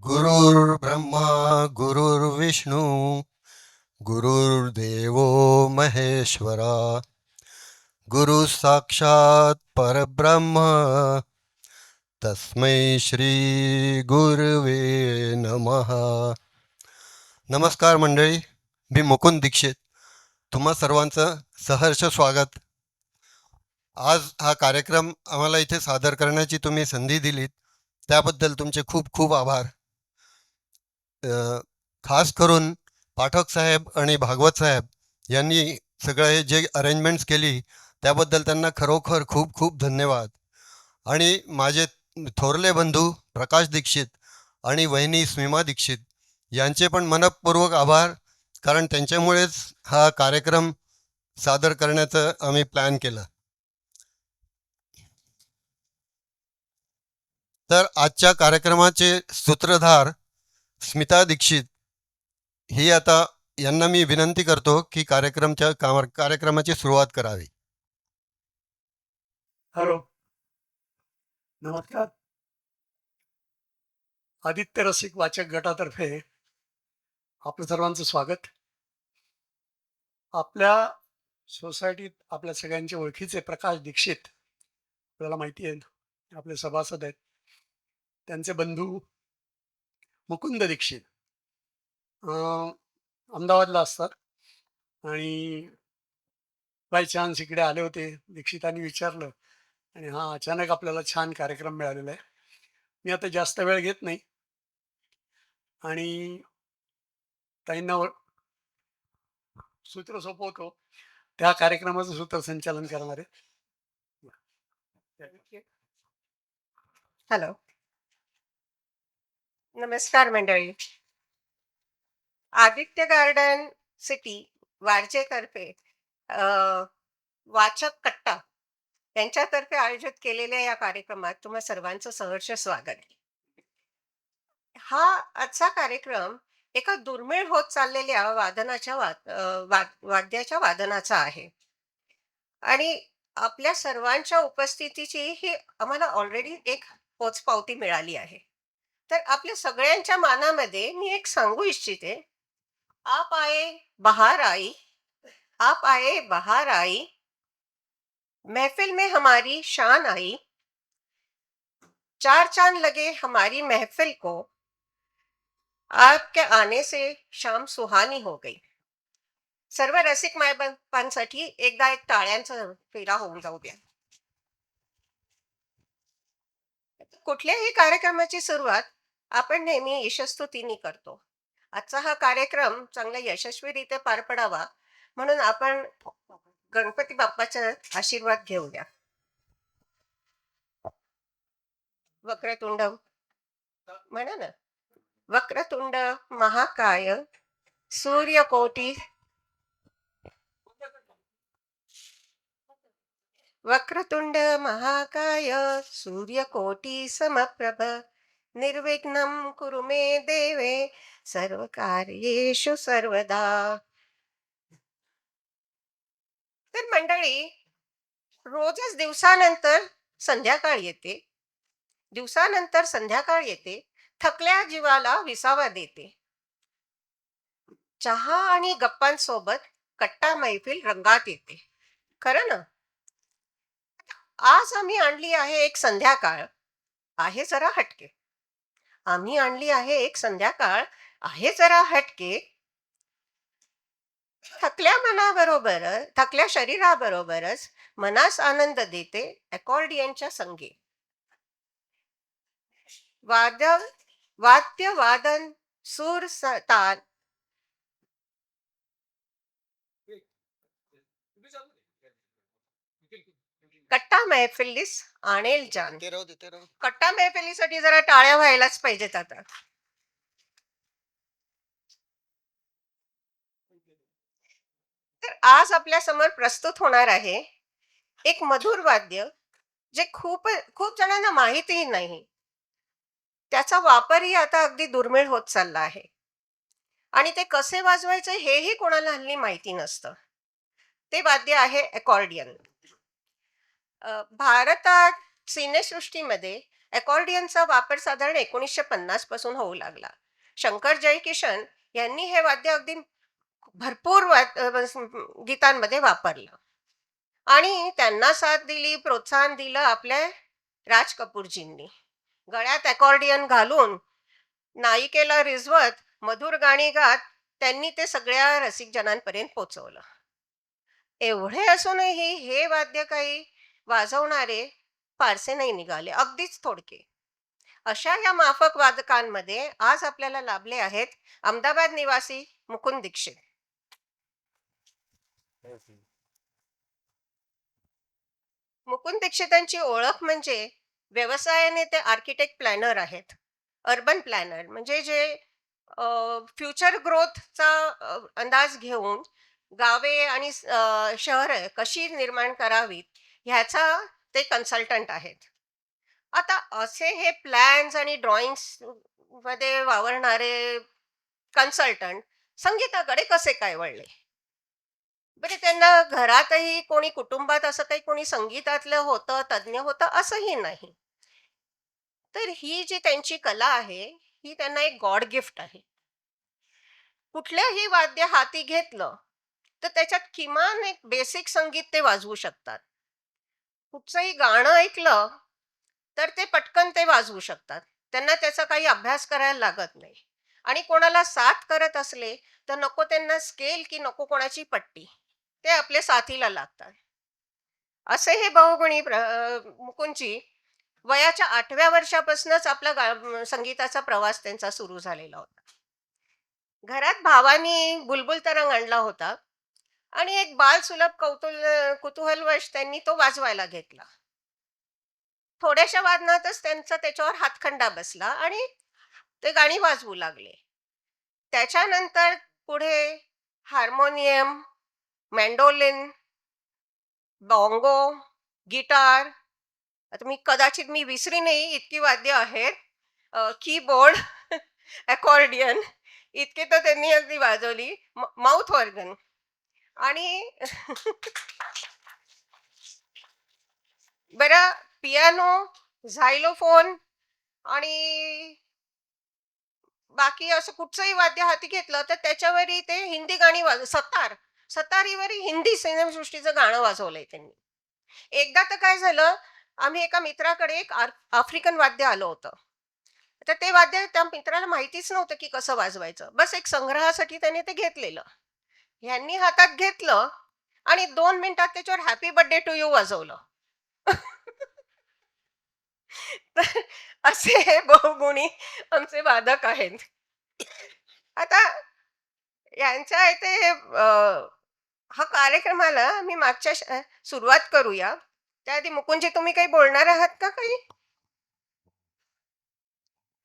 गुरुर्ब्रह्मा गुरुर्विष्णू गुरुर्देवो महेश्वरा गुरु साक्षात परब्रह्म तस्मै श्री गुरुवे नमः. नमस्कार मंडळी, मी मुकुंद दीक्षित तुम्हा सर्वांचं सहर्ष स्वागत. आज हा कार्यक्रम आम्हाला इथे सादर करण्याची तुम्ही संधी दिलीत त्याबद्दल तुमचे खूप खूप आभार. खास करून पाठक साहेब आणि भागवत साहेब यांनी सगळं हे जे अरेंजमेंट्स केली त्याबद्दल त्यांना खरोखर खूप खूप धन्यवाद. आणि माझे थोरले बंधू प्रकाश दीक्षित आणि वहिनी स्मिमा दीक्षित यांचे पण मनपूर्वक आभार, कारण त्यांच्यामुळेच हा कार्यक्रम सादर करण्याचं आम्ही प्लॅन केलं. तर आजच्या कार्यक्रमाचे सूत्रधार स्मिता दीक्षित ही आता यांना मी विनंती करतो की कार्यक्रमाची सुरुवात करावी. हॅलो, नमस्कार. आदित्य रसिक वाचक गटातर्फे आपलं सर्वांचं स्वागत. आपल्या सोसायटीत आपल्या सगळ्यांचे ओळखीचे प्रकाश दीक्षित आपल्याला माहिती आहे, आपले सभासद आहेत. त्यांचे बंधू मुकुंद दीक्षित अहमदाबादला असतात आणि बाय चान्स इकडे आले होते. दीक्षितांनी विचारलं आणि हा अचानक आपल्याला छान कार्यक्रम मिळालेला आहे. मी आता जास्त वेळ घेत नाही आणि ताईंना सूत्र सोपवतो. त्या कार्यक्रमाचं सूत्रसंचालन करणार आहे. हॅलो, नमस्कार मंडळी. आदित्य गार्डन सिटी वारजेतर्फे वाचक कट्टा यांच्यातर्फे आयोजित केलेल्या या कार्यक्रमात तुम्हा सर्वांचं सहर्ष स्वागत. हा आजचा कार्यक्रम एका दुर्मिळ होत चाललेल्या वाद्याच्या वादनाचा आहे आणि आपल्या सर्वांच्या उपस्थितीची ही आम्हाला ऑलरेडी एक पोचपावती मिळाली आहे. तर आपल्या सगळ्यांच्या मानामध्ये मी एक सांगू इच्छिते, आप आए बहार आई, आप आए बहार आई, महफिल में हमारी शान आई, चार चांद लगे हमारी महफिल को, आपके आने से शाम सुहानी हो गई. सर्व रसिक मायबापांसाठी एकदा एक टाळ्यांचा फेरा होऊन जाऊ द्या. कुठल्याही कार्यक्रमाची सुरुवात आपण नेहमी यशस्तुतीने करतो. आजचा हा कार्यक्रम चांगला यशस्वीरित्या पार पडावा म्हणून आपण गणपती बाप्पाचा आशीर्वाद घेऊया. वक्रतुंड म्हणा ना, वक्रतुंड महाकाय सूर्यकोटी वक्रतुंड महाकाय सूर्यकोटी समप्रभ निर्विघ्नं कुरु मे देवे सर्व कार्येषु सर्वदा. तर मंडळी, रोजच दिवसानंतर संध्याकाळ येते, दिवसानंतर संध्याकाळ येते, थकल्या जीवाला विसावा देते. चहा आणि गप्पांसोबत कट्टा मैफिल रंगात येते. खरं ना? आज आम्ही आणली आहे एक संध्याकाळ आहे जरा हटके. आम्ही आणली आहे एक संध्याकाळ आहे जरा हटके. थकल्या शरीराबरोबरच मनास आनंद देते अकॉर्डियनच्या संगी. वाद्य वादन सूर ताल कट्टा महफिलीस आणेल जान. कट्टा महफिलीसाठी जरा टाळ्या व्हायलाच पाहिजेत आता. तर आज आपल्या समोर प्रस्तुत होणार आहे एक मधुर वाद्य जे खूप खूप जणांना माहितीही नाही. त्याचा वापरही आता अगदी दुर्मिळ होत चालला आहे आणि ते कसे वाजवायचे हेही कोणाला हल्ली माहिती नसतं. ते वाद्य आहे अकॉर्डियन. भारतात सिनेसृष्टीमध्ये अकॉर्डियनचा वापर साधारण 1950 पासून होऊ लागला. शंकर जयकिशन यांनी हे वाद्य अगदी भरपूर गीतांमध्ये वापरलं आणि त्यांना साथ दिली, प्रोत्साहन दिलं आपल्या राज कपूरजींनी. गळ्यात अकॉर्डियन घालून नायिकेला रिझवत मधुर गाणी गात त्यांनी ते सगळ्या रसिकजनांपर्यंत पोहोचवलं. एवढे असूनही हे वाद्य काही वाजवणारे फारसे नाही निघाले, अगदीच थोडके. अशा या माफक वादकांमध्ये आज आपल्याला लाभले आहेत अहमदाबाद निवासी मुकुंद दीक्षित. मुकुंद दीक्षितांची ओळख म्हणजे व्यवसायाने ते आर्किटेक्ट प्लॅनर आहेत. अर्बन प्लॅनर म्हणजे जे फ्युचर ग्रोथचा अंदाज घेऊन गावे आणि शहरं कशी निर्माण करावीत ह्याचा ते कन्सल्टंट आहेत. आता असे हे प्लॅन्स आणि ड्रॉइंग्स मध्ये वावरणारे कन्सल्टंट संगीताकडे कसे काय वळले? बरे त्यांना घरातही कोणी कुटुंबात असं काही कोणी संगीतातलं होतं, तज्ञ होतं असंही नाही. तर ही जी त्यांची कला आहे, ही त्यांना एक गॉड गिफ्ट आहे. कुठलंही वाद्य हाती घेतलं, तर त्याच्यात किमान एक बेसिक संगीत ते वाजवू शकतात. कुठचंही गाणं ऐकलं, तर ते पटकन ते वाजवू शकतात. त्यांना त्याचा काही अभ्यास करायला लागत नाही. आणि कोणाला साथ करत असले, तर नको त्यांना स्केल की नको कोणाची पट्टी. ते आपले साथीला लागतात. असे हे बहुगुणी मुकुंदजी वयाच्या 8व्या वर्षापासूनच आपला संगीताचा प्रवास त्यांचा सुरू झालेला होता. घरात भावानी बुलबुल तरंग आणला होता आणि एक बालसुलभ कुतूहलवश त्यांनी तो वाजवायला घेतला. थोड्याशा वादनातच त्यांचा त्याच्यावर हातखंडा बसला आणि ते गाणी वाजवू लागले. त्याच्यानंतर पुढे हार्मोनियम, मॅन्डोलिन, बॉंगो, गिटार, आता कदाचित विसरी नाही इतकी वाद्य आहेत, कीबोर्ड, अकॉर्डियन इतके तर त्यांनी अगदी वाजवली, माउथ ऑर्गन आणि बरं पियानो, झायलोफोन आणि बाकी असं कुठचंही वाद्य हाती घेतलं तर त्याच्यावरही ते हिंदी गाणी सतारीवरही हिंदी सिनेमसृष्टीचं गाणं वाजवलंय त्यांनी. एकदा तर काय झालं, आम्ही एका मित्राकडे एक आफ्रिकन वाद्य आलं होतं. तर ते वाद्य त्या मित्राला माहितीच नव्हतं की कसं वाजवायचं. बस एक संग्रहासाठी त्याने ते घेतलेलं. ह्यांनी हातात घेतलं आणि 2 मिनिटात त्याच्यावर हॅपी बर्थडे टू यू वाजवलं. तर असे हे बहुगुणी आमचे वादक आहेत. आता यांच्या इथे हा कार्यक्रमाला मी सुरुवात करूया. त्याआधी मुकुंदजी तुम्ही काही बोलणार आहात का काही?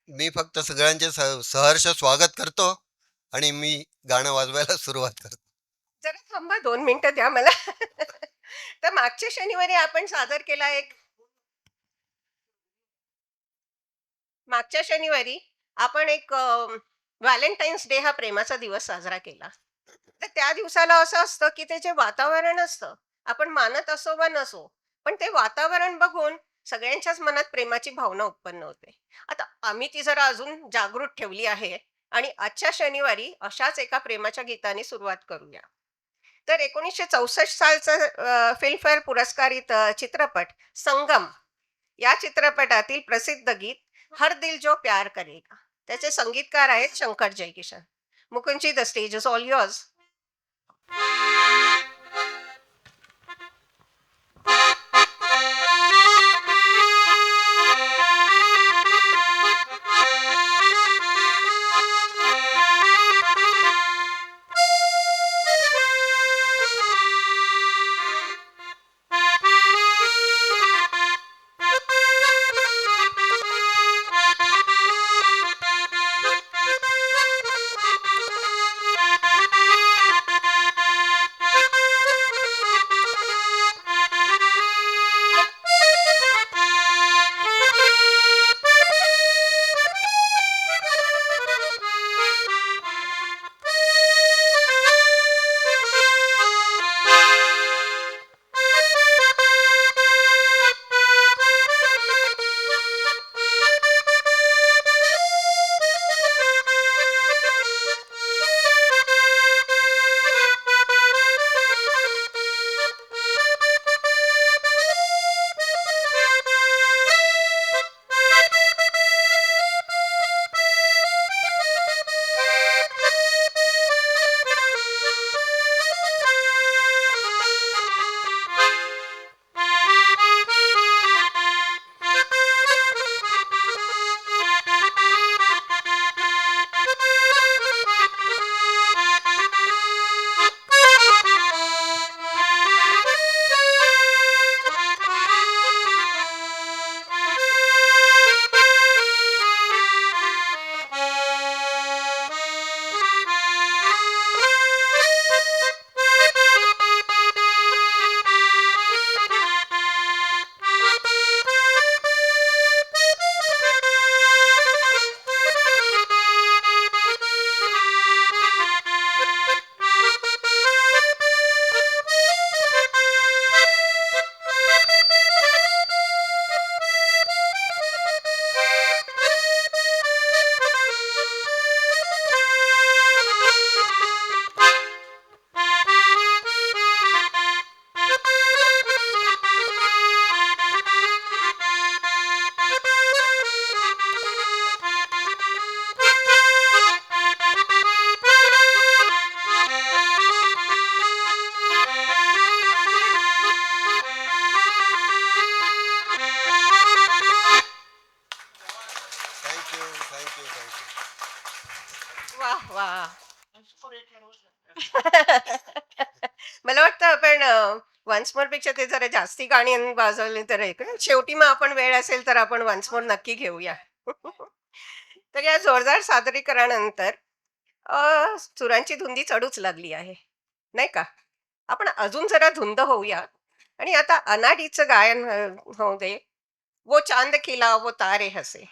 मी फक्त सगळ्यांचे सहर्ष स्वागत करतो आणि मी गाणं वाजवायला सुरुवात करतो. जरा थांबा 2 मिनिटं द्या मला. तर मागच्या शनिवारी आपण सादर केला मागच्या शनिवारी आपण एक व्हॅलेंटाईन्स डे हा प्रेमाचा दिवस साजरा केला. तर त्या दिवसाला असं असतं की ते जे वातावरण असतं, आपण मानत असो वा नसो, पण ते वातावरण बघून सगळ्यांच्याच मनात प्रेमाची भावना उत्पन्न होते. आता आम्ही ती जरा अजून जागृत ठेवली आहे आणि आजच्या शनिवारी अशाच एका प्रेमाच्या गीताने सुरुवात करूया. तर 1964 सालचा फिल्मफेअर पुरस्कारित चित्रपट संगम या चित्रपटातील प्रसिद्ध गीत हर दिल जो प्यार करेगा, त्याचे संगीतकार आहेत Shankar Jaikishan. Mukundji, the stage is all yours. Thank you thank you thank you. वा वा. मला वाटतं आपण वन्स मोर पेक्षा ते जरा जास्ती गाणी वाजवली तर एक ना, शेवटी मग आपण वेळ असेल तर आपण वन्स मोर नक्की घेऊया. तर या जोरदार सादरीकरणानंतर सुरांची धुंदी चढूच लागली आहे, नाही का? आपण अजून जरा धुंद होऊया आणि आता अनाडीचं गायन होऊ दे. वो चांद खिला वो तारे हसे.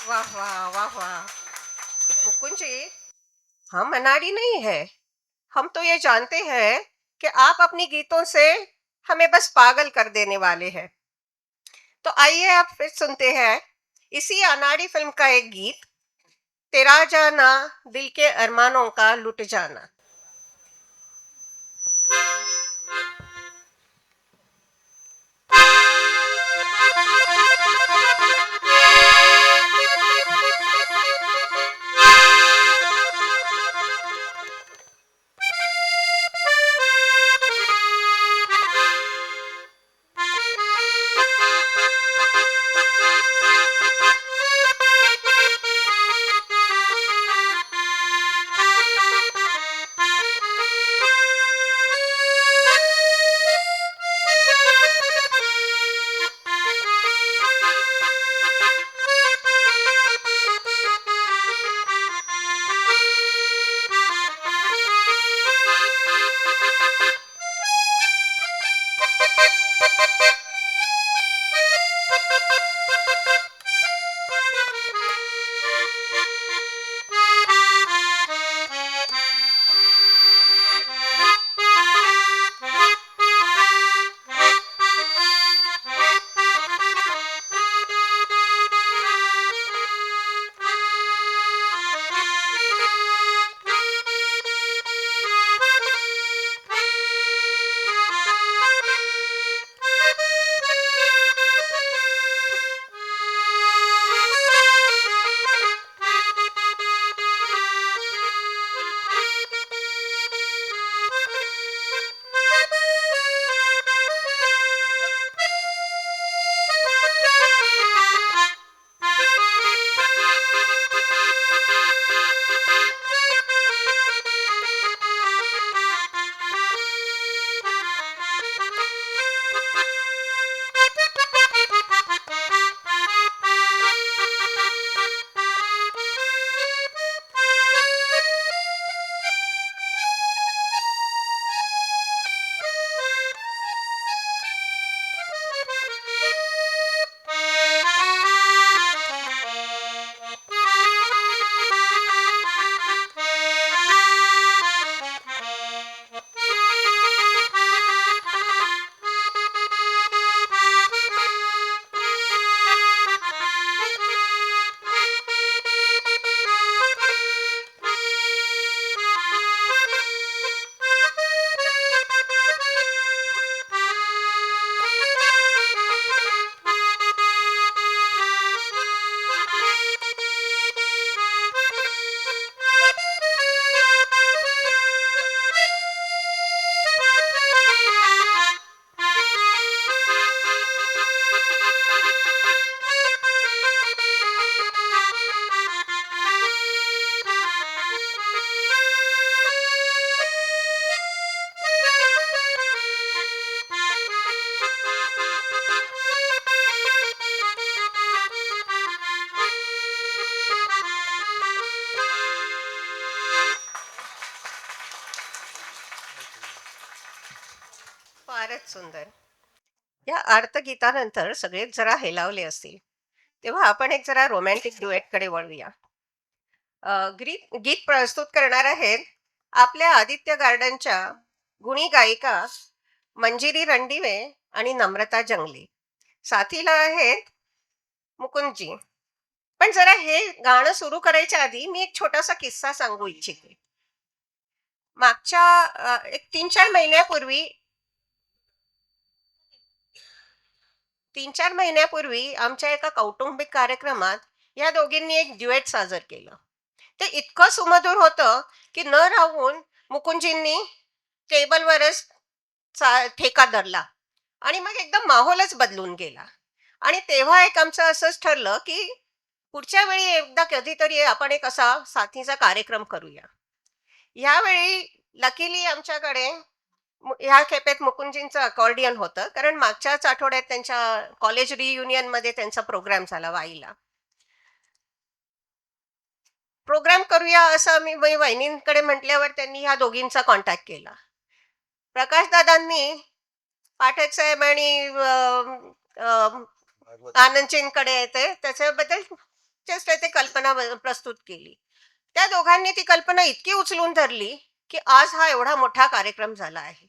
वाह वाह वाह वाह. मुकुंद जी, हम अनाड़ी नहीं है. हम तो ये जानते हैं कि आप अपनी गीतों से हमें बस पागल कर देने वाले हैं. तो आइए आप फिर सुनते हैं इसी अनाड़ी फिल्म का एक गीत, तेरा जाना दिल के अरमानों का लुट जाना. फारच सुंदर. या आर्तगीतानंतर सगळेच जरा हेलावले असतील, तेव्हा आपण एक जरा रोमॅन्टिक ड्युएटकडे वळूया. गीत प्रस्तुत करणार आहेत आपल्या आदित्य गार्डनच्या गुणी गायिका मंजिरी रणदिवे आणि नम्रता जंगले. साथीला आहेत मुकुंदजी. पण जरा हे गाणं सुरू करायच्या आधी मी एक छोटासा किस्सा सांगू इच्छिते. मागच्या एक 3-4 महिन्यापूर्वी 3-4 महिन्यापूर्वी आमच्या एका कौटुंबिक कार्यक्रमात या दोघींनी एक ड्युएट सादर केलं. ते इतकं सुमधुर होतं की न राहून मुकुंदजींनी टेबलवरच ठेका धरला आणि मग एकदम माहोलच बदलून गेला. आणि तेव्हा एक आमचं असंच ठरलं की पुढच्या वेळी एकदा कधीतरी आपण एक असा साथीचा कार्यक्रम करूया. यावेळी लकीली आमच्याकडे ह्या खेपेत मुकुंदजींचं अकॉर्डियन होतं, कारण मागच्याच आठवड्यात त्यांच्या कॉलेज रियुनियन मध्ये त्यांचा प्रोग्राम झाला वाईला. प्रोग्राम करूया असं आम्ही वहिनींकडे म्हटल्यावर त्यांनी ह्या दोघींचा कॉन्टॅक्ट केला. प्रकाशदादांनी पाठक साहेब आणि भागवत आनंदजींकडे येते त्याच्याबद्दल जस्ट ते कल्पना प्रस्तुत केली. त्या दोघांनी ती कल्पना इतकी उचलून धरली की आज हा एवढा मोठा कार्यक्रम झाला आहे.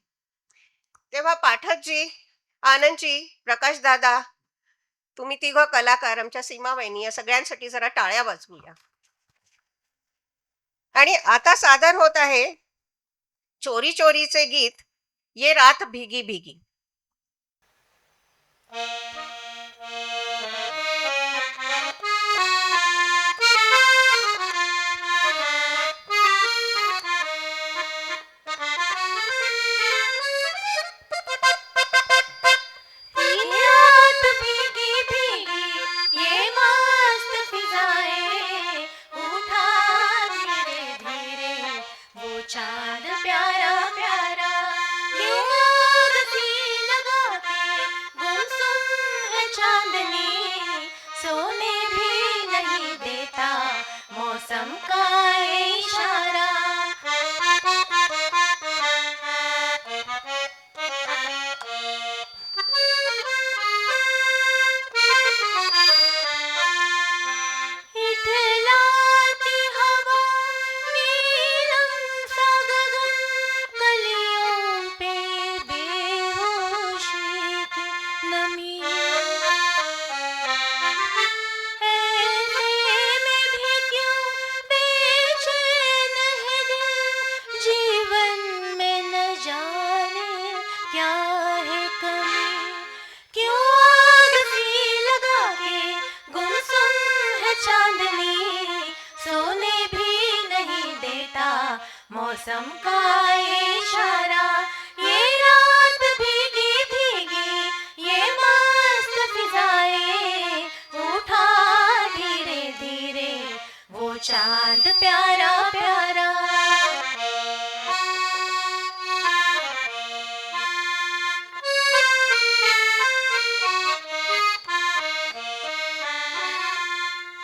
तेव्हा पाठकजी, आनंदजी, प्रकाशदादा, तुम्ही तिघं कलाकार, आमच्या सीमा वहिनी, या सगळ्यांसाठी जरा टाळ्या वाजवूया. आणि आता सादर होत आहे चोरी चोरीचे गीत, ये रात भीगी भीगी. रात भीगी भीगी ये मस्त फिजाएं, उठा धीरे धीरे वो चांद प्यारा प्यारा, ये आग सी लगा के गुमसुम है चांदनी, सोने भी नहीं देता मौसम का ये इशारा. इठलाती हवा, नीलम सा गगन, कलियों पे बेहोशी की नमी. ऐसे में भी क्यों बेचैन है दिल, जीवन में न जाने क्या है कमी. क्यों आग सी लगा के गुमसुम है चांदनी, सोने भी नहीं देता मौसम का ये इशारा. ये रात भीगी भीगी ये मस्त फिजाएं, उठा धीरे धीरे वो चांद प्यारा प्यारा.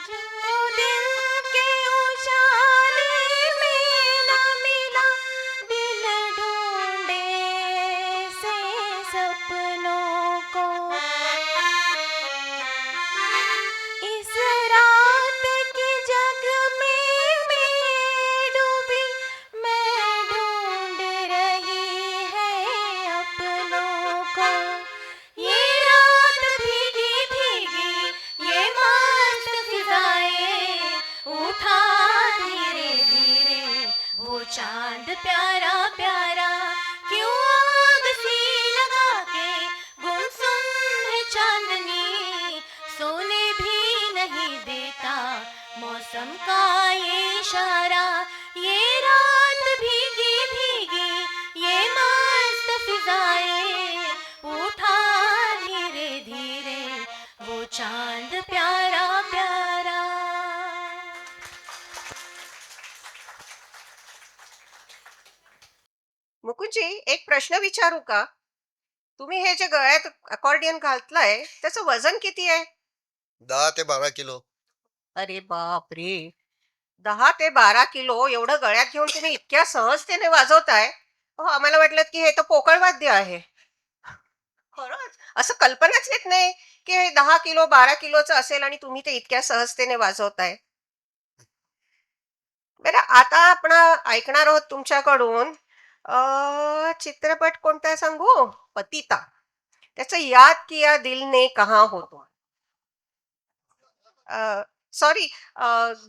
जो दिल के उजाले में न मिला, दिल ढूंढे से सपनों को. इस रात की जग में मैं डूबी, मैं ढूंढ रही है अपनों को. ये रात भीगी भीगी ये मस्त फिजाएं, उठा धीरे धीरे वो चांद प्यारा प्यारा. क्यों आग सी लगा के गुमसुम है चांदनी, सोने भी नहीं देता मौसम का ये इशारा. ये रात भीगी भीगी ये मस्त फिजाएं, उठा धीरे धीरे वो चांद प्यारा प्यारा. मुकुंदजी, एक प्रश्न विचारू का? तुम्ही हे जे गळ्यात अकॉर्डियन घातलंय त्याचं वजन किती आहे? 10 ते 12 किलो. अरे बाप रे, 10 ते 12 किलो एवढं गळ्यात घेऊन तुम्ही इतक्या सहजतेने वाजवताय. हो, आम्हाला वाटलं की हे तर पोकळ वाद्य आहे. खरंच असं कल्पनाच येत नाही की हे 10 किलो 12 किलोचं असेल आणि तुम्ही ते इतक्या सहजतेने वाजवताय. बरं, आता आपण ऐकणार आहोत तुमच्याकडून चित्रपट कोणता सांगू? पतिता. त्याचं याद किया दिल ने कहा हो तुम. सॉरी,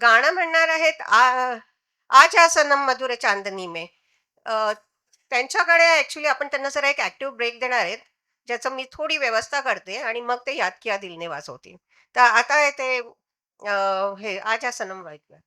गाणं म्हणणार आहेत आजा सनम मधुर चांदनी में. अ, त्यांच्याकडे ऍक्च्युली आपण त्यांना जरा एक ऍक्टिव्ह ब्रेक देणार आहेत, ज्याचं मी थोडी व्यवस्था करते आणि मग ते याद किया दिलने वाजवतील. तर आता ते हे आजा सनम ऐकूया.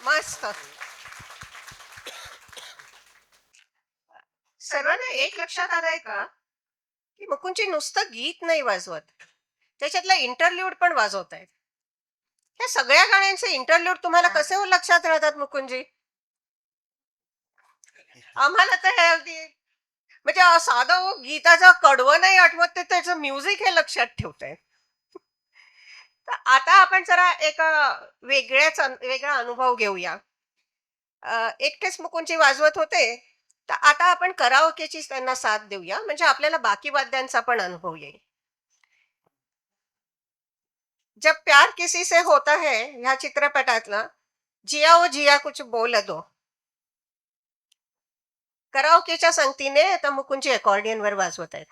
मस्त. सर्वांना एक लक्षात आलंय का की मुकुंदजी नुसतं गीत नाही वाजवत, त्याच्यातला इंटरल्यूड पण वाजवत आहेत. ह्या सगळ्या गाण्यांचे इंटरल्यूड तुम्हाला कसे हो लक्षात राहतात मुकुंदजी? आम्हाला तर हे अगदी म्हणजे साधं गीताचं कडवं नाही आठवत, ते त्याचं म्युझिक हे लक्षात ठेवतंय. तर आता आपण जरा एक वेगळा अनुभव घेऊया. एकटेच मुकुंदजी वाजवत होते, तर आता आपण कराओकेची त्यांना साथ देऊया, म्हणजे आपल्याला बाकी वाद्यांचा पण अनुभव येईल. जब प्यार किसी से होता है ह्या चित्रपटातलं जिया ओ जिया कुछ बोल दो. कराओकेच्या संगतीने आता मुकुंदजी अकॉर्डियनवर वाजवत आहेत.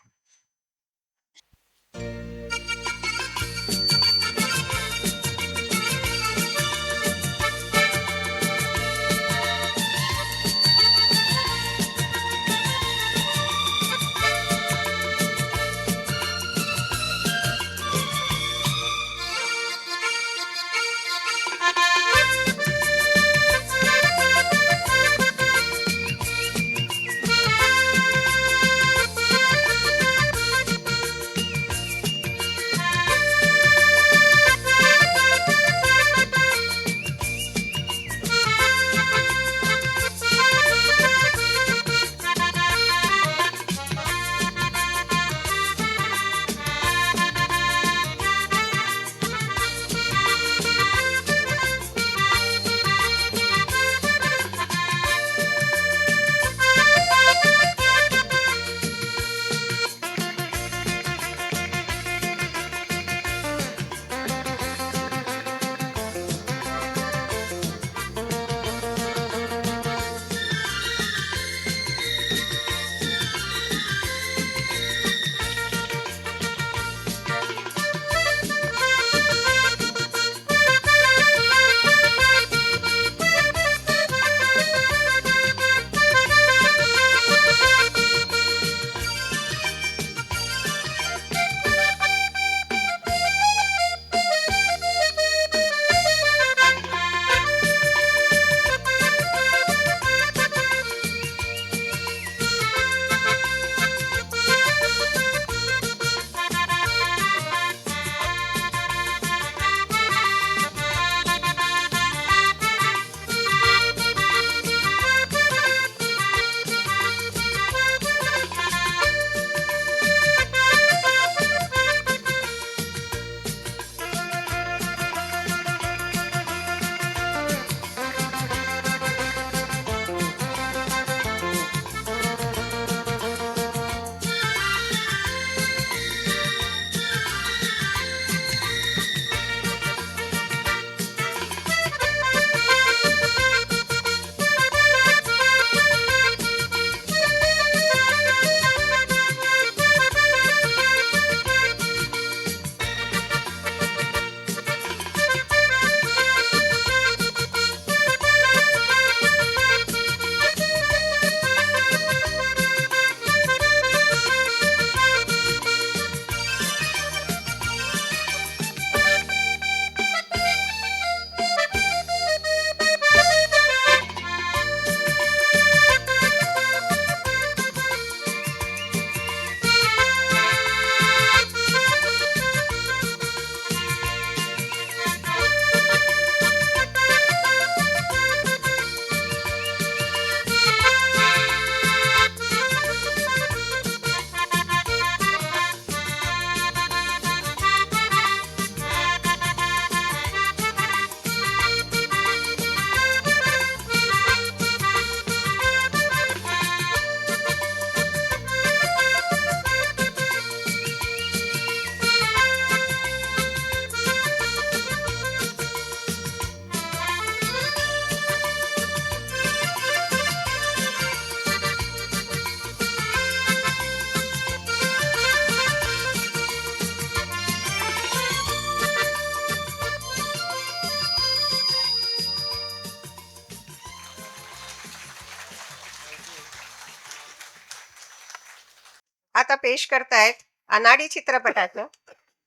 आता पेश करतायत अनाडी चित्रपटाचं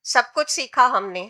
सब कुछ सीखा हमने.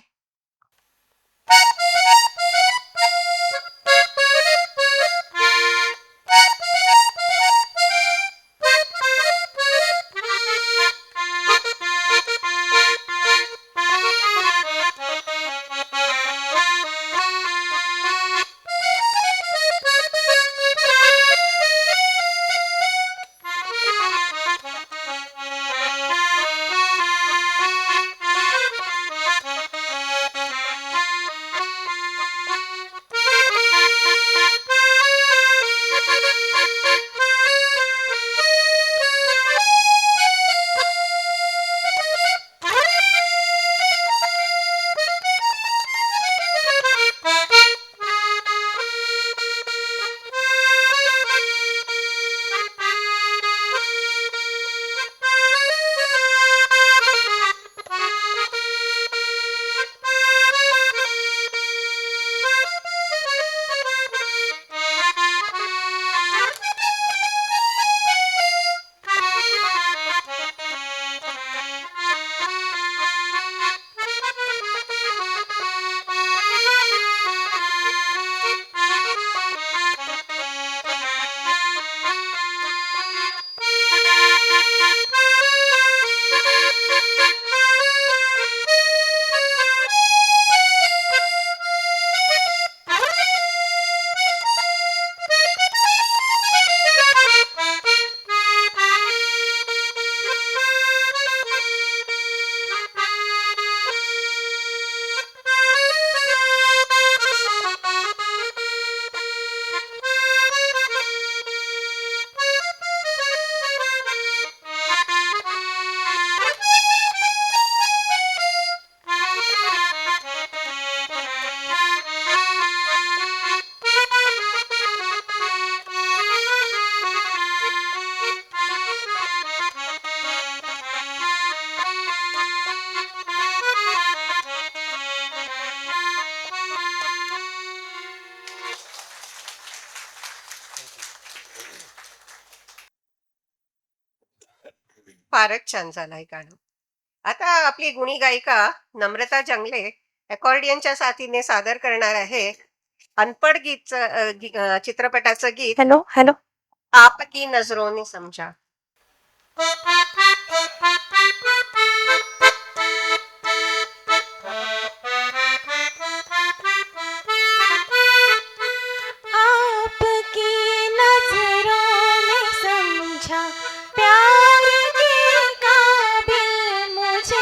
फारच छान झालं हे गाणं. आता आपली गुणी गायिका नम्रता जंगले अकॉर्डियनच्या साथीने सादर करणार आहे अनपढ चित्रपटाचं गीत हेलो हेलो आपकी नजरों ने समझा. आपकी नजरों ने समझा प्यार के काबिल मुझे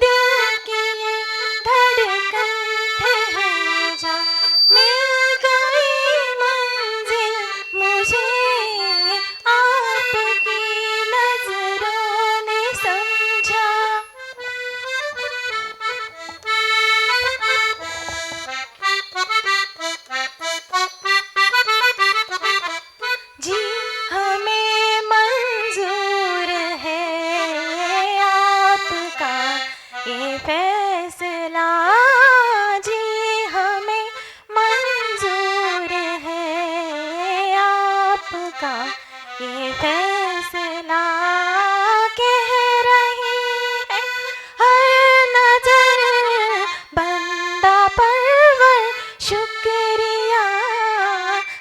दिल की ये धड़कन ठहर जा मिल गई मंजिल मुझे आपकी नजरों ने समझा. जी हमें मंजूर है आपका ये फैसला. जी हमें मंजूर है आपका ये फैसला. कह रही है हर नजर बंदा परवर शुक्रिया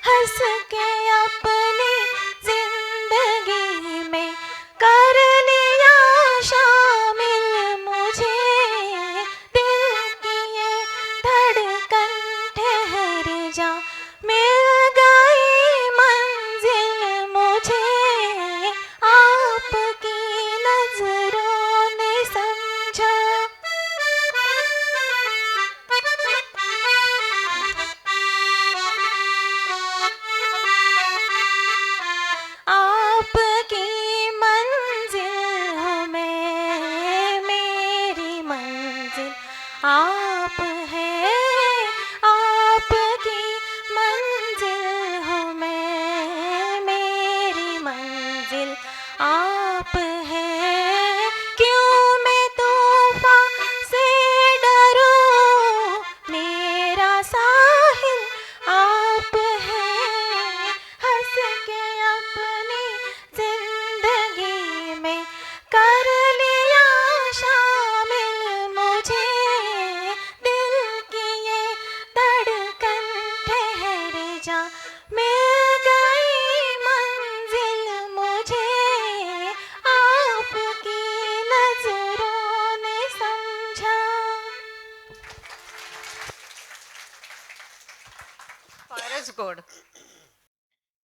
हंस के अपनी जिंदगी में कर लिया शामिल मुझे दिल की ये धड़कन ठहर जा मिल गई मंजिल मुझे आपकी नजरों ने समझा. आपकी मंजिल हूँ मैं मेरी मंजिल आप है. आपकी मंजिल हूँ मैं मेरी मंजिल आप है. क्यों मैं तूफान से डरूं मेरा साहिल आप है. हंस के अपनी जिंदगी में कर लिया शामिल मुझे दिल की ये धड़कन ठहर जा मिल गई मंजिल मुझे आपकी नजरों ने समझा. फारच गोड.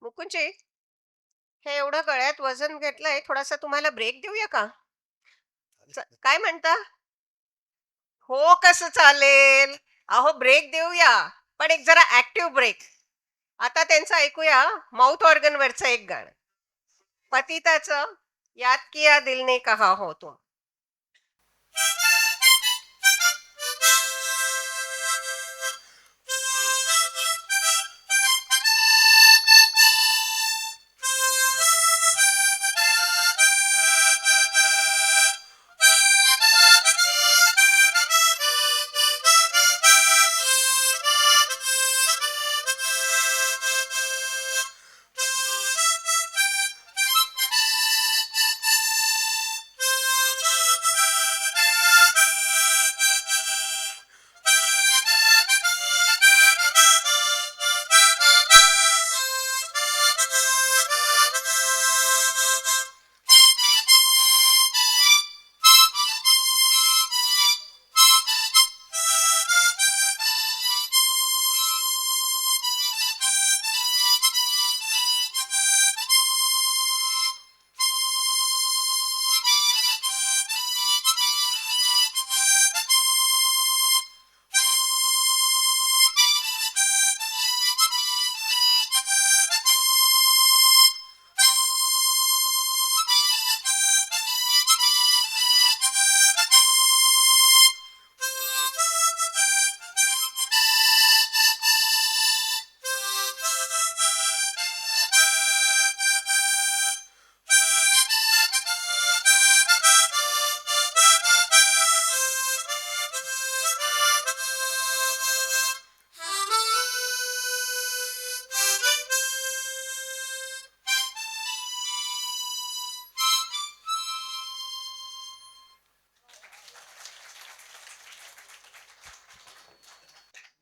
मुकुंदजी, हे एवढं गळ्यात वजन घेतलंय, थोडासा तुम्हाला ब्रेक देऊया का? काय म्हणता? हो, कसं चालेल? अहो ब्रेक देऊया, पण एक जरा ऍक्टिव्ह ब्रेक. आता त्यांचं ऐकूया माउथ ऑर्गन वरचं एक गाणं, पतिताचं याद किया दिल ने कहा हो तुम.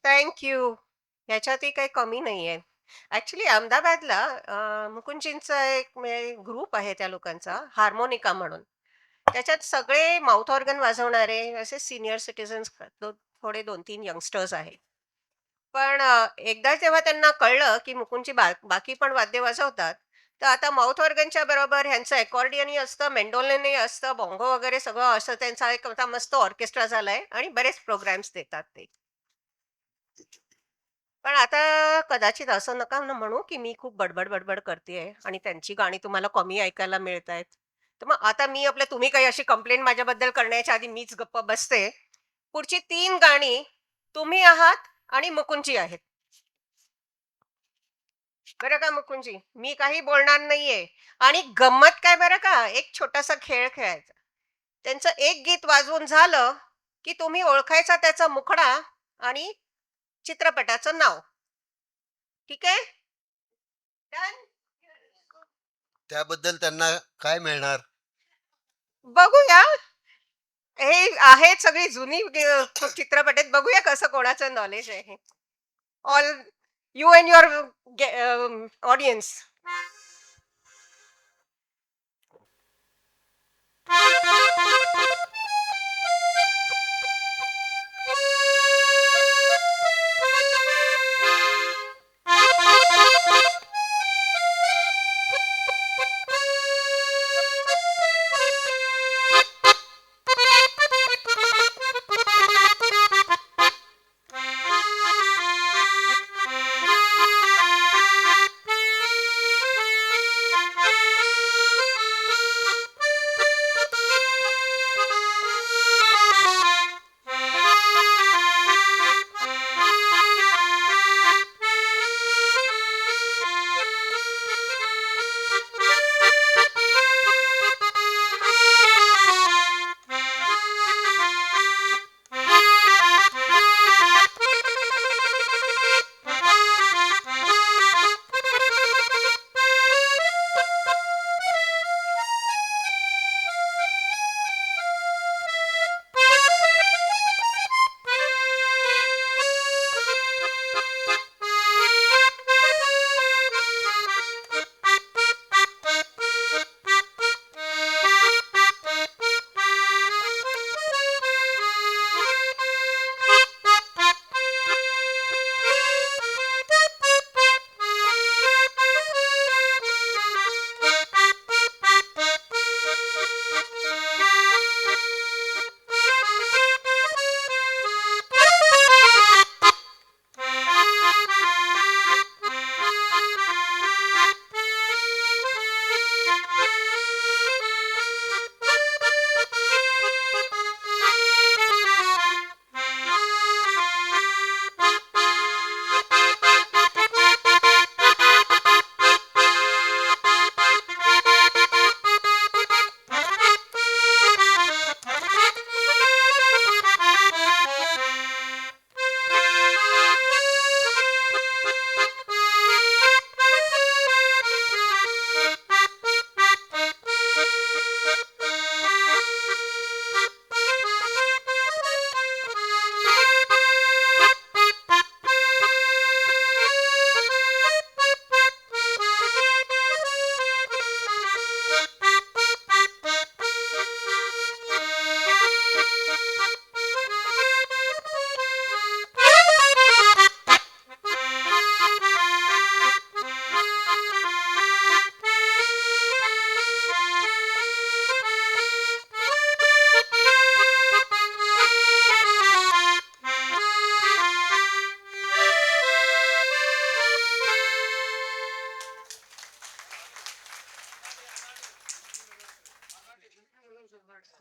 थँक्यू. ह्याच्यातही काही कमी नाहीये. ॲक्चुअली अहमदाबादला मुकुंदजींचा एक ग्रुप आहे त्या लोकांचा, हार्मोनिका म्हणून. त्याच्यात सगळे माउथ ऑर्गन वाजवणारे असे सीनियर सिटिझन्स थोडे 2-3 यंगस्टर्स आहेत. पण एकदा जेव्हा त्यांना कळलं, की मुकुंदजी बाकी पण वाद्य वाजवतात, तर आता माउथ ऑर्गनच्या बरोबर ह्यांचं अकॉर्डियनही असतं, मेंडोलिनही असतं, बॉन्गो वगैरे सगळं असं त्यांचा एक आता मस्त ऑर्केस्ट्रा झालाय आणि बरेच प्रोग्राम्स देतात ते. पण आता कदाचित असं नका ना म्हणू, की मी खूप बडबड करतेय आणि त्यांची गाणी तुम्हाला कमी ऐकायला मिळतायत. तर मग आता मी तुम्ही काही अशी कंप्लेंट माझ्याबद्दल करण्याच्या आधी मीच गप्प बसते. पुढची 3 गाणी तुम्ही आहात आणि मुकुंदजी आहेत. बरं का मुकुंदजी? मी काही बोलणार नाहीये आणि गंमत काय बरं का, एक छोटासा खेळ खेळायचा. त्यांचं एक गीत वाजवून झालं, की तुम्ही ओळखायचा त्याचा मुखडा आणि चित्रपटाचं नाव. ठीक आहे? डन? त्याबद्दल त्यांना काय मिळणार? बघूया. हे आहेत सगळी जुनी चित्रपट आहेत. बघूया कसं कोणाचं नॉलेज आहे. All you and your audience.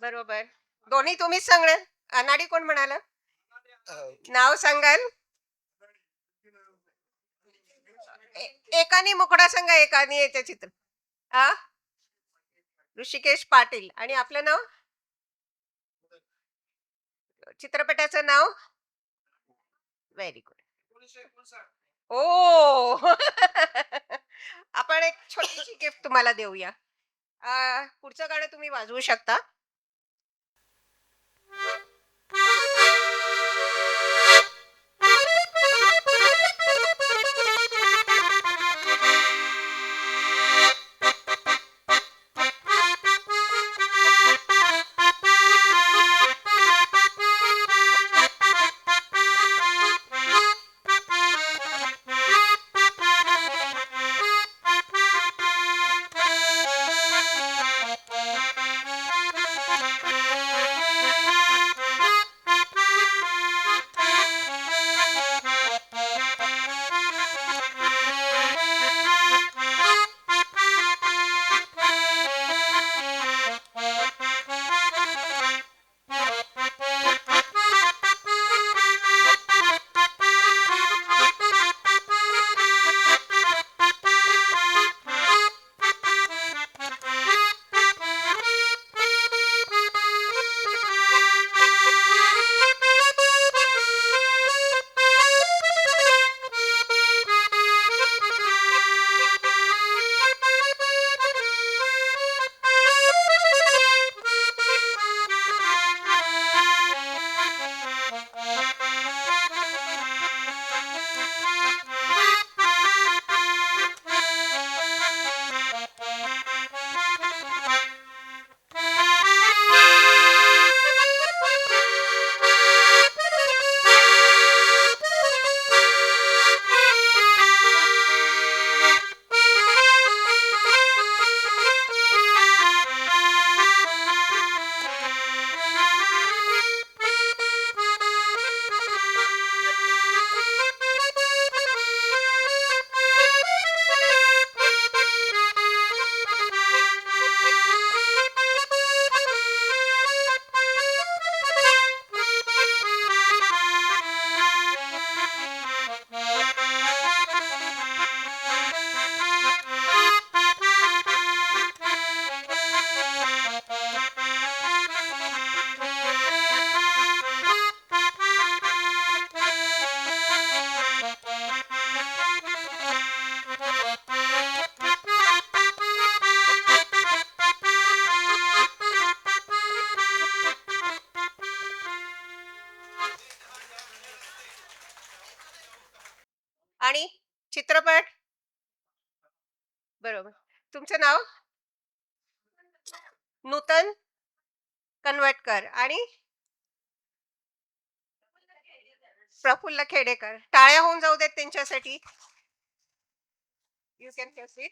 बरोबर. दोन्ही तुम्हीच सांगणार? अनाडी कोण म्हणाला? नाव सांगाल? एकाने मुखडा सांगा, एकाने येते चित्र. आ? ऋषिकेश पाटील. आणि आपलं नाव? चित्रपटाचं नाव? Very good. ओ आपण एक छोटीशी गिफ्ट तुम्हाला देऊया. पुढचं गाणं तुम्ही वाजवू शकता. आणि चित्रपट? बरोबर. तुमचं नाव? नूतन कन्वटकर आणि प्रफुल्ल खेडेकर. टाळ्या होऊन जाऊ देत त्यांच्यासाठी. You can proceed.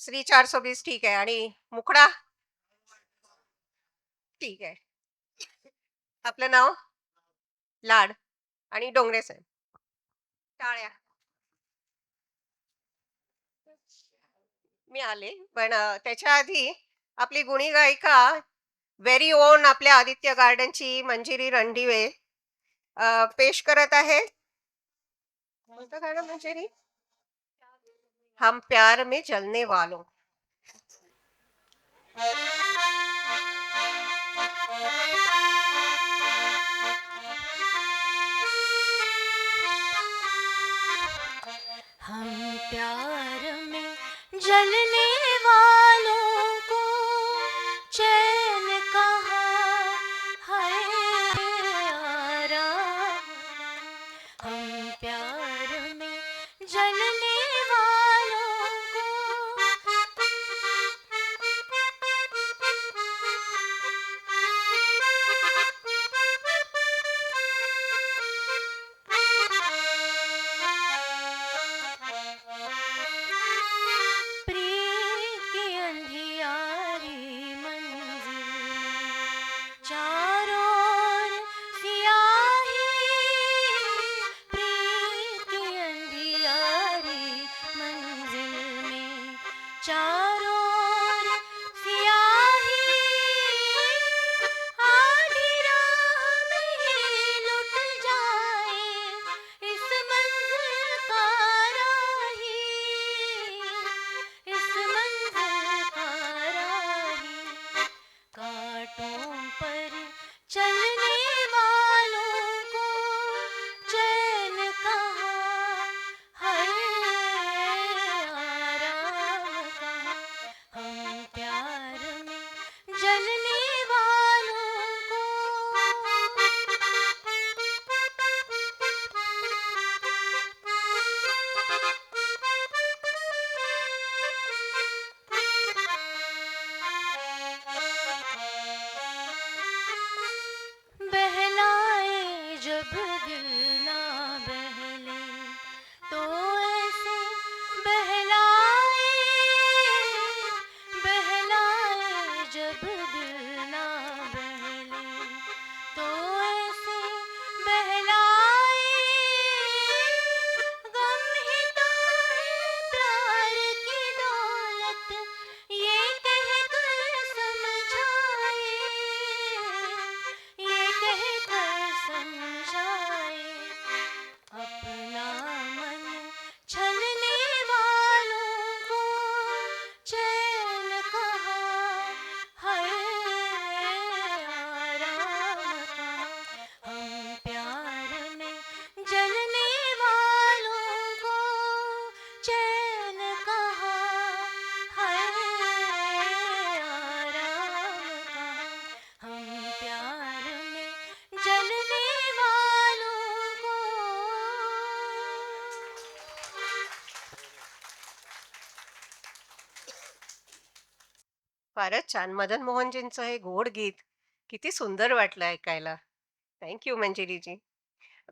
श्री 420 ठीक आहे. आणि मुखडा? ठीक आहे. आपलं नाव? लाड. आणि डोंगरे साहेब. टाळ्या. मी आले, पण त्याच्या आधी आपली गुणी गायिका व्हेरी ओन आपल्या आदित्य गार्डनची मंजिरी रणदिवे पेश करत आहे. कोणतं गाणं मंजिरी? हम प्यार में जलने वालों. हम प्यार में जलने वालों को चैन कहाँ है आराम. हम प्यार में जलने वालों को प्रीत की अंधियारी मंजिल में चारों ओर सियाही. प्रीत की अंधियारी मंजिल में चारों ओर सियाही. आधी राह में ही लुट जाए इस मंजिल का राही. इस मंजिल का राही. कांटों पर चलने वालों को चैन कहाँ है आराम कहाँ. हम प्यार में जलने वालों को फारच छान. मदन मोहनजींचं हे गोड गीत किती सुंदर वाटलं ऐकायला. Thank you Manjiriji.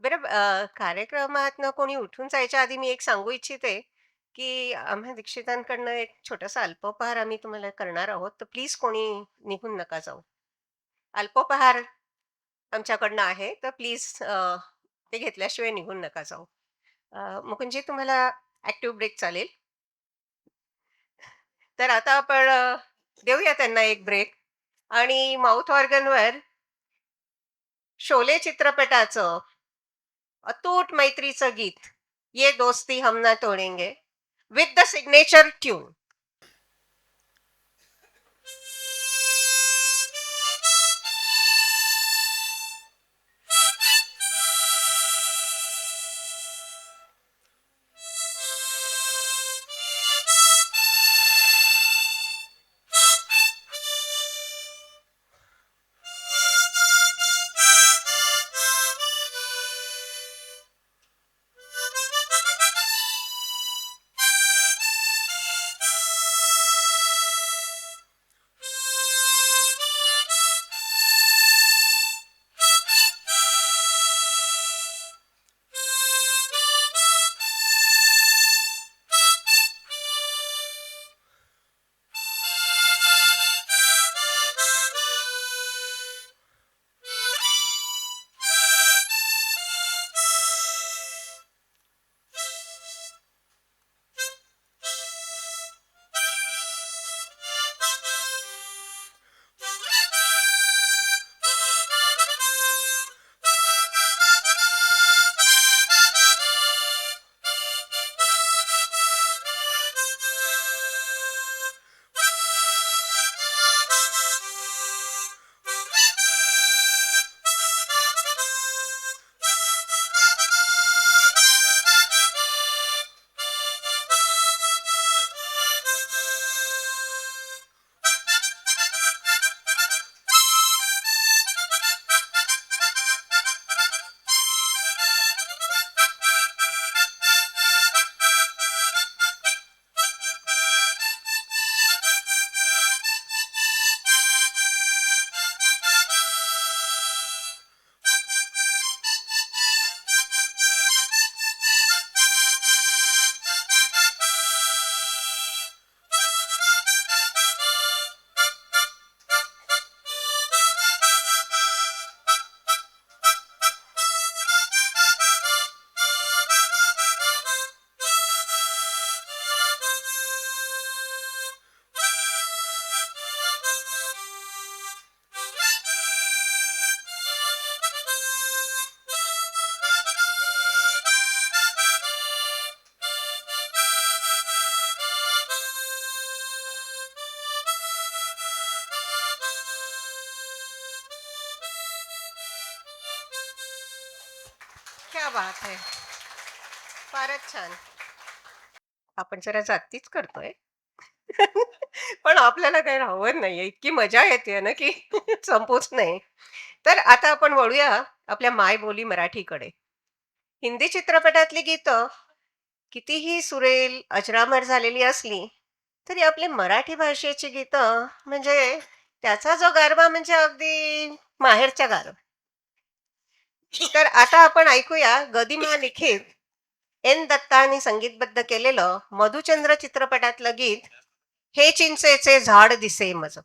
बरं कार्यक्रमातनं कोणी उठून जायच्या आधी मी एक सांगू इच्छिते, की आम्हा दीक्षितांकडनं एक छोटासा अल्पोपहार आम्ही तुम्हाला करणार आहोत. तर प्लीज कोणी निघून नका जाऊ. अल्पोपहार आमच्याकडनं आहे. तर प्लीज ते घेतल्याशिवाय निघून नका जाऊ. मुकुंदजी तुम्हाला ॲक्टिव्ह ब्रेक चालेल? तर आता आपण देऊया त्यांना एक ब्रेक आणि माउथ ऑर्गनवर शोले चित्रपटाचं अतूट मैत्रीचं गीत ये दोस्ती हम ना तोडेंगे विथ द सिग्नेचर ट्यून. क्या बात है. फारच छान. आपण जरा जास्तीच करतोय. पण आपल्याला काही राहवत नाहीये. इतकी मजा येते ना, की संपूच नये. तर आता आपण वळूया आपल्या मायबोली मराठीकडे. हिंदी चित्रपटातली गीतं कितीही सुरेल, अजरामर झालेली असली, तरी आपली मराठी भाषेची गीतं म्हणजे त्याचा जो गारवा म्हणजे अगदी माहेरच्या गारवा. तर आता आपण ऐकूया गदिमा लिखित एन दत्तानी संगीतबद्ध केलेलं मधुचंद्र चित्रपटातलं गीत हे चिंचेचे झाड दिसे मज.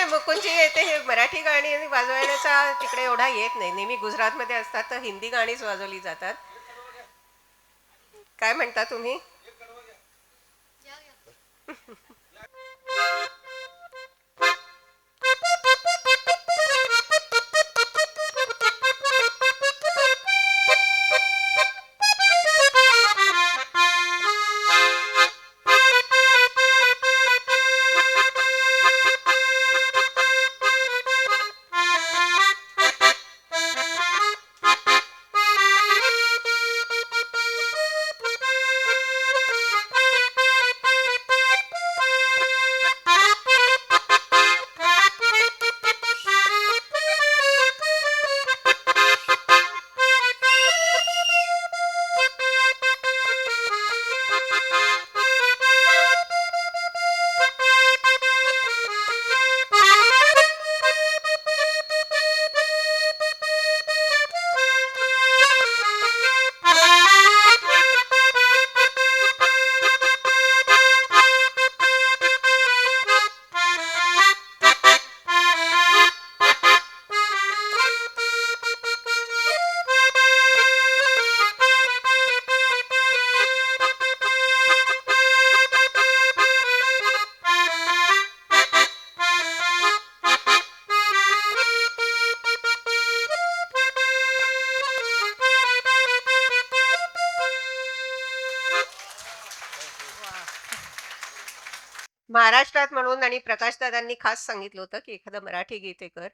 मुकुंदजी येते हे मराठी गाणी आणि वाजवण्याचा तिकडे एवढा येत नाही. नेहमी गुजरातमध्ये असतात तर हिंदी गाणीच वाजवली जातात. काय म्हणता तुम्ही? महाराष्ट्रात म्हणून आणि प्रकाशदादांनी खास सांगितलं होतं की एखादं मराठी गीत हे कर.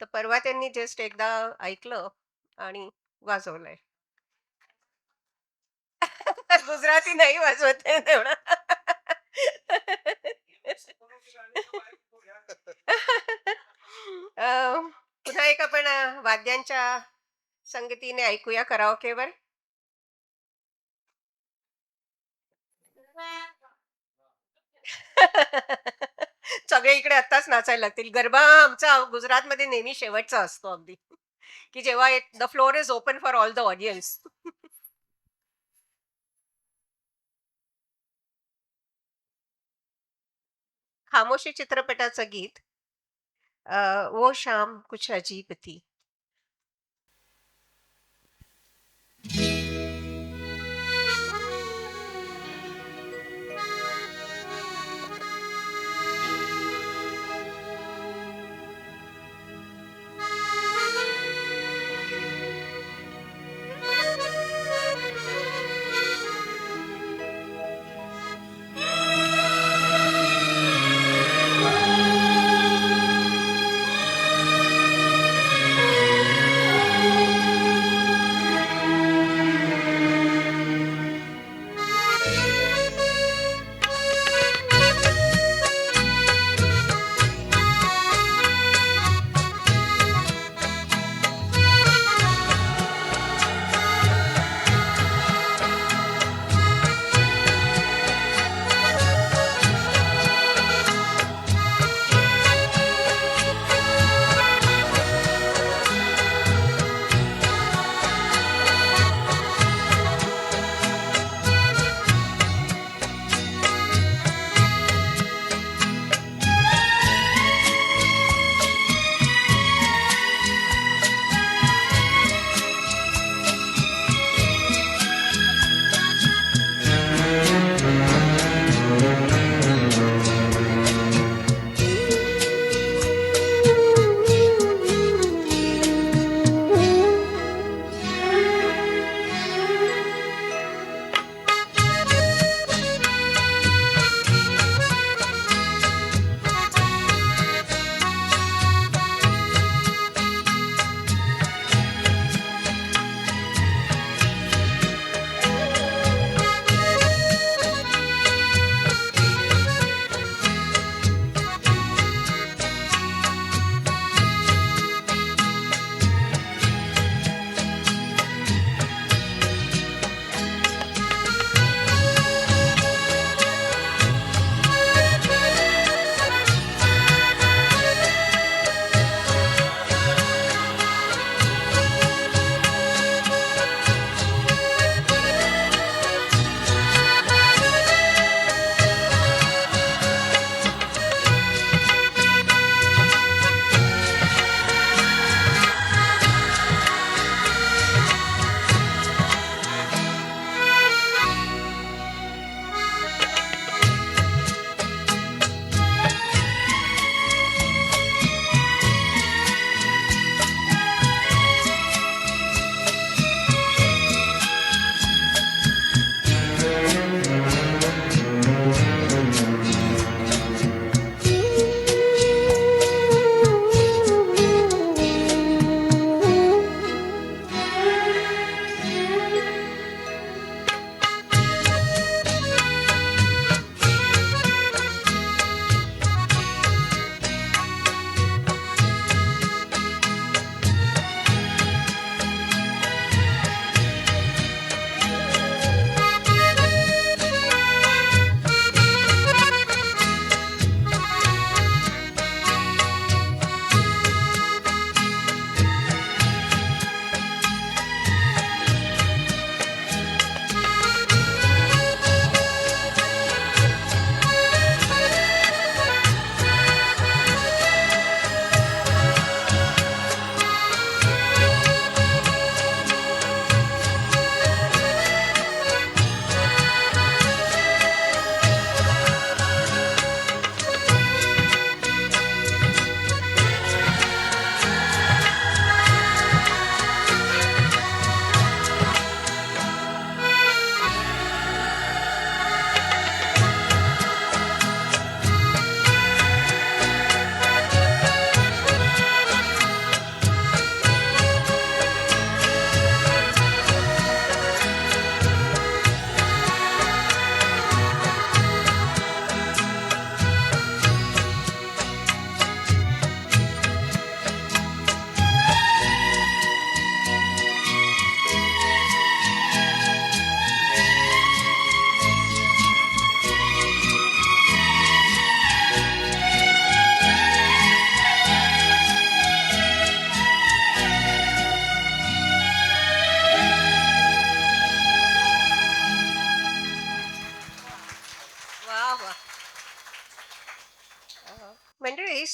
तर परवा त्यांनी जस्ट एकदा ऐकलं आणि वाजवलंय. गुजराती नाही वाजवत आहे तेवढं. पुन्हा एक आपण वाद्यांच्या संगतीने ऐकूया कराओकेवर. सगळे इकडे आत्ताच नाचायला लागतील. गरबा आमचा गुजरातमध्ये नेहमी शेवटचा असतो अगदी, की जेव्हा the floor is open for all the audience. खामोशी चित्रपटाचं गीत वो शाम कुछ अजीब थी.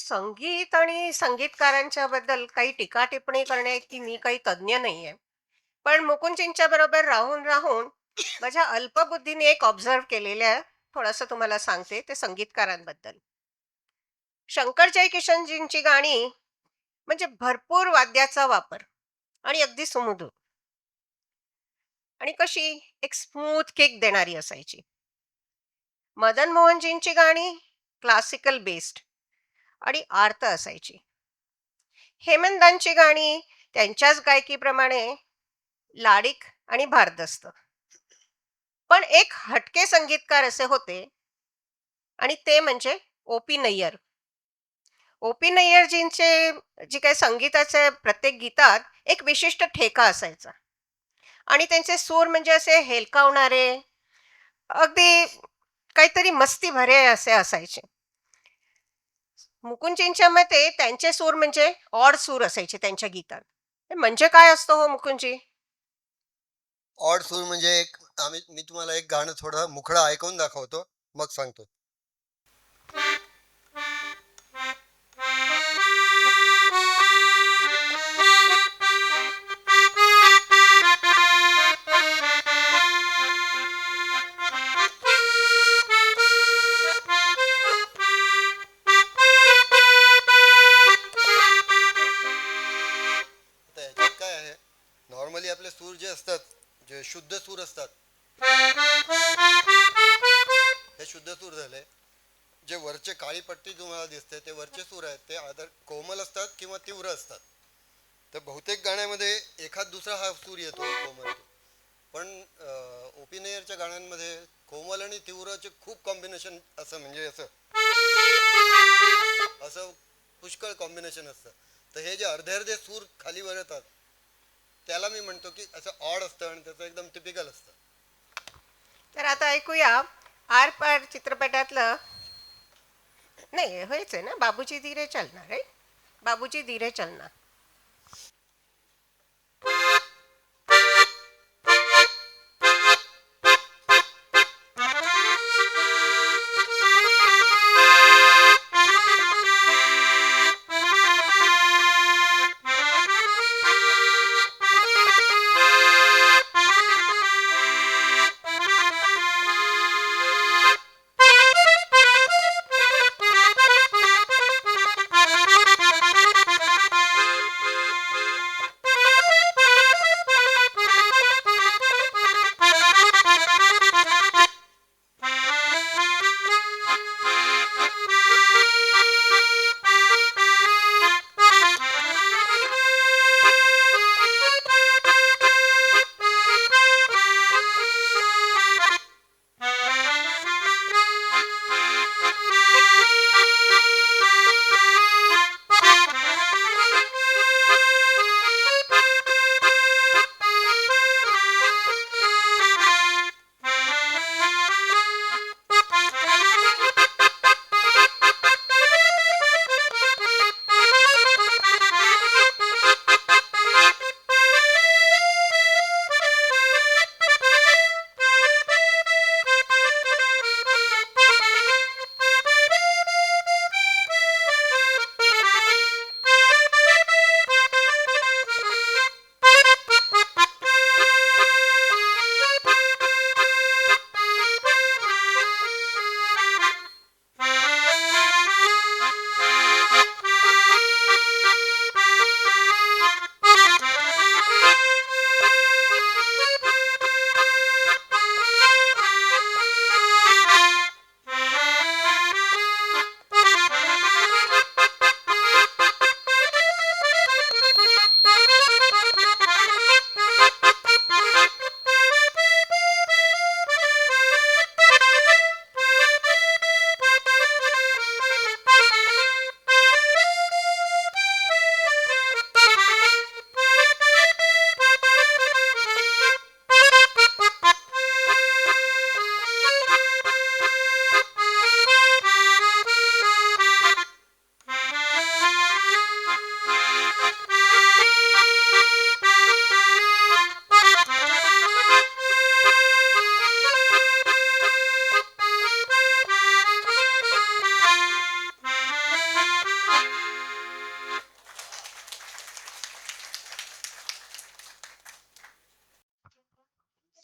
संगीत आणि संगीतकारांच्या बद्दल काही टीका टिप्पणी करण्याची मी काही तज्ञ नाहीये. पण मुकुंदजींच्या बरोबर राहून राहून माझ्या अल्पबुद्धीने एक ऑब्झर्व केलेलं आहे. थोडंसं तुम्हाला सांगते ते संगीतकारांबद्दल. शंकर जयकिशनजींची गाणी म्हणजे भरपूर वाद्याचा वापर आणि अगदी सुमधुर आणि कशी एक स्मूथ किक देणारी असायची. मदन मोहनजींची गाणी क्लासिकल बेस्ड आणि आर्त असायची. हेमंतांची गाणी त्यांच्याच गायकीप्रमाणे लाडिक आणि भारदस्त. पण एक हटके संगीतकार असे होते आणि ते म्हणजे ओ.पी. नय्यर. ओ.पी. नय्यरजींचे जे काही संगीताचे प्रत्येक गीतात एक विशिष्ट ठेका असायचा आणि त्यांचे सूर म्हणजे असे हेलकावणारे, अगदी काहीतरी मस्ती भरे असे असायचे. मुकुंदजींच्या मते त्यांचे सूर म्हणजे ऑड सूर असायचे त्यांच्या गीतात. हे म्हणजे काय असतं हो मुकुंदजी? ऑड सूर म्हणजे मी तुम्हाला एक गाणं थोडं मुखडा ऐकवून दाखवतो, मग सांगतो. आता याच्यात काय आहे, नॉर्मली आपले सूर जे असतात, जे शुद्ध सूर असतात, हे शुद्ध सूर झाले. जे वरचे काळी पट्टी तुम्हाला दिसते ते वरचे सूर आहेत, ते आदर कोमल असतात किंवा तीव्र असतात. तर बहुतेक गाण्यामध्ये एखाद दुसरा हा सूर येतो कोमल तो. पण ओ.पी. नय्यरच्या गाण्यांमध्ये कोमल आणि तीव्रचे खूप कॉम्बिनेशन, असं म्हणजे असं असं पुष्कळ कॉम्बिनेशन असतं. तर हे जे अर्धे अर्धे सूर खाली वर येतात त्याला मी म्हणतो की असं ऑड असतं आणि त्याचं एकदम टिपिकल असतं. तर आता ऐकूया आर पार चित्रपटातलं. नाही हेच आहे ना, बाबूजी धीरे चलना, राईट? बाबूजी धीरे चलना.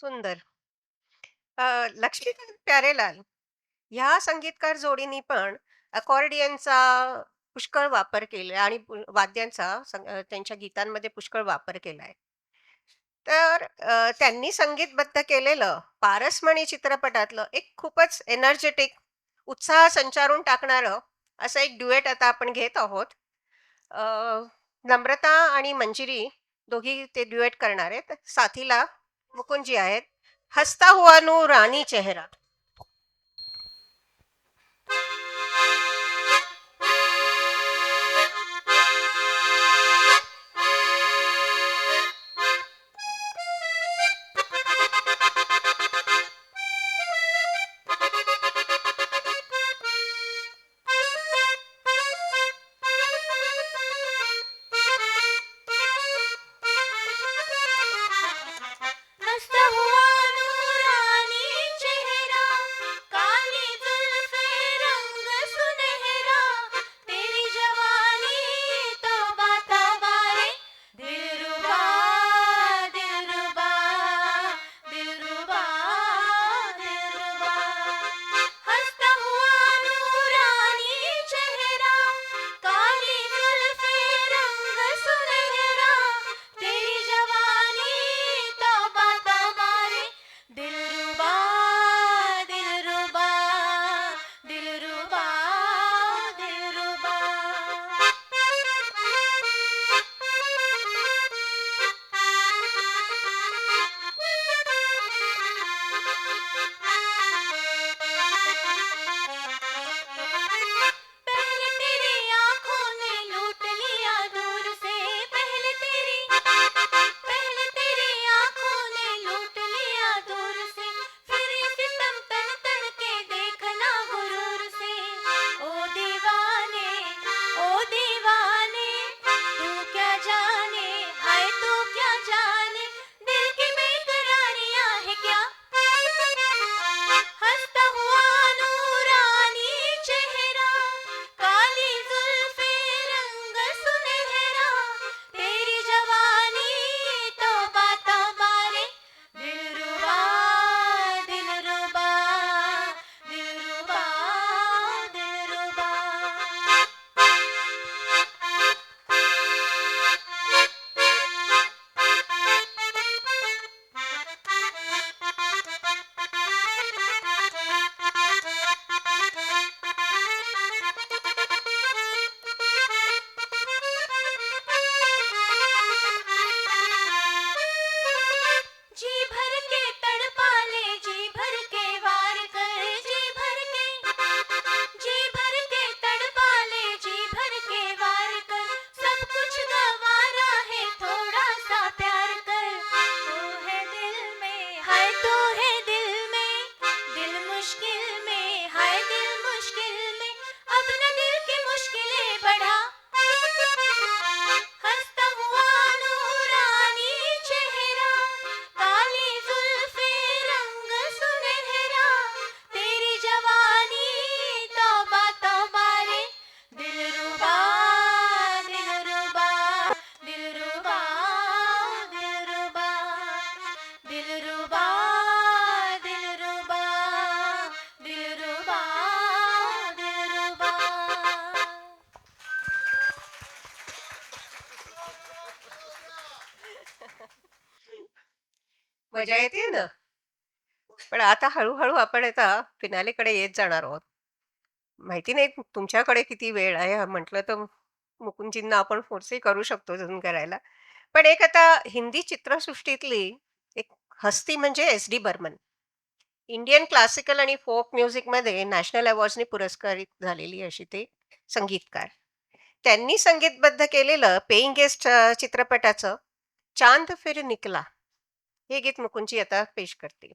सुंदर. लक्ष्मीकांत प्यारेलाल ह्या संगीतकार जोडीनी पण अकॉर्डियनचा पुष्कळ वापर केला आणि वाद्यांचा त्यांच्या गीतांमध्ये पुष्कळ वापर केलाय. तर त्यांनी संगीतबद्ध केलेलं पारसमणी चित्रपटातलं एक खूपच एनर्जेटिक, उत्साह संचारून टाकणारं असं एक ड्युएट आता आपण घेत आहोत. अ, नम्रता आणि मंजिरी दोघी ते ड्युएट करणार आहेत. साथीला मुकुंदजी आहेत. हसता हुआ नूरानी चेहरा. हंसता हुआ नूरानी चेहरा, काली जुल्फें रंग सुनहरा, तेरी जवानी तौबा तौबा रे, दिलरुबा दिलरुबा दिलरुबा दिलरुबा। हंसता हुआ नूरानी चेहरा, काली जुल्फें रंग सुनहरा, तेरी जवानी तौबा तौबा रे, दिलरुबा दिलरुबा दिलरुबा दिलरुबा। पहले तेरी आंखों ने लूट लिया दूर से, पहले तेरी आंखों ने लूट लिया दूर से, फिर ये सितम तन तन के देखना गुरूर से। ओ दीवाने तू क्या जाने, हाय तू क्या जाने, दिल की बेकरारियां है क्या। हंसता हुआ नूरानी चेहरा, काली जुल्फें रंग सुनहरा, तेरी जवानी तौबा तौबा रे, दिलरुबा दिलरुबा दिलरुबा दिलरुबा। जी भर के तड़पा ले, जी भर के वार कर, जी भर के तड़पा ले, जी भर के वार कर, सब कुछ गवारा है थोड़ा सा प्यार कर। तू है दिल में, हाय तू है दिल में, दिल मुश्किल में, हाय दिल मुश्किल में, अब न दिल की मुश्किलें बढ़ा। हंसता हुआ नूरानी चेहरा, काली जुल्फें रंग सुनहरा, तेरी जवानी तौबा तौबा रे, दिलरुबा दिलरुबा दिलरुबा दिलरुबा दिलरुबा दिलरुबा दिलरुबा दिलरुबा। मजा येते ना. पण आता हळूहळू आपण आता फिनालेकडे येत जाणार आहोत. माहिती नाही तुमच्याकडे किती वेळ आहे म्हटलं तर मुकुंदजींना आपण फोर्सही करू शकतो अजून करायला. पण एक आता हिंदी चित्रसृष्टीतली एक हस्ती म्हणजे S D Burman. Indian classical आणि फोक म्युझिकमध्ये नॅशनल अवॉर्ड्सनी पुरस्कारित झालेली अशी ते संगीतकार. त्यांनी संगीतबद्ध केलेलं पेइंग गेस्ट चित्रपटाचं चांद फिर निकला हे गीत मुकुंदजी आता पेश करतील.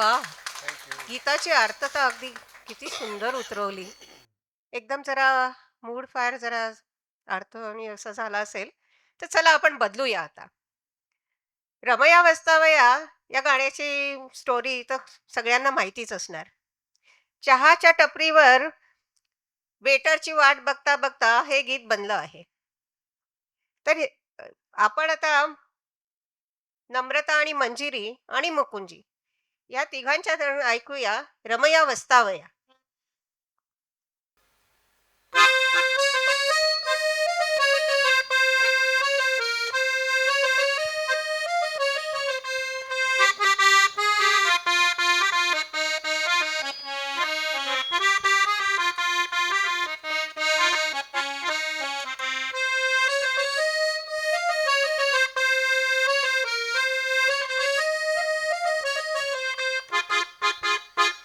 वा, गीताची अर्थता अगदी किती सुंदर उतरवली. एकदम जरा मूड फार जरा अर्थ आणि असं झाला असेल, तर चला आपण बदलूया आता. रमया वस्तावया या गाण्याची स्टोरी तर सगळ्यांना माहितीच असणार. चहाच्या टपरीवर वेटरची वाट बघता बघता हे गीत बनलं आहे. तर आपण आता नम्रता आणि मंजिरी आणि मुकुंजी या तिघांच्या ऐकूया रमया वस्तावया.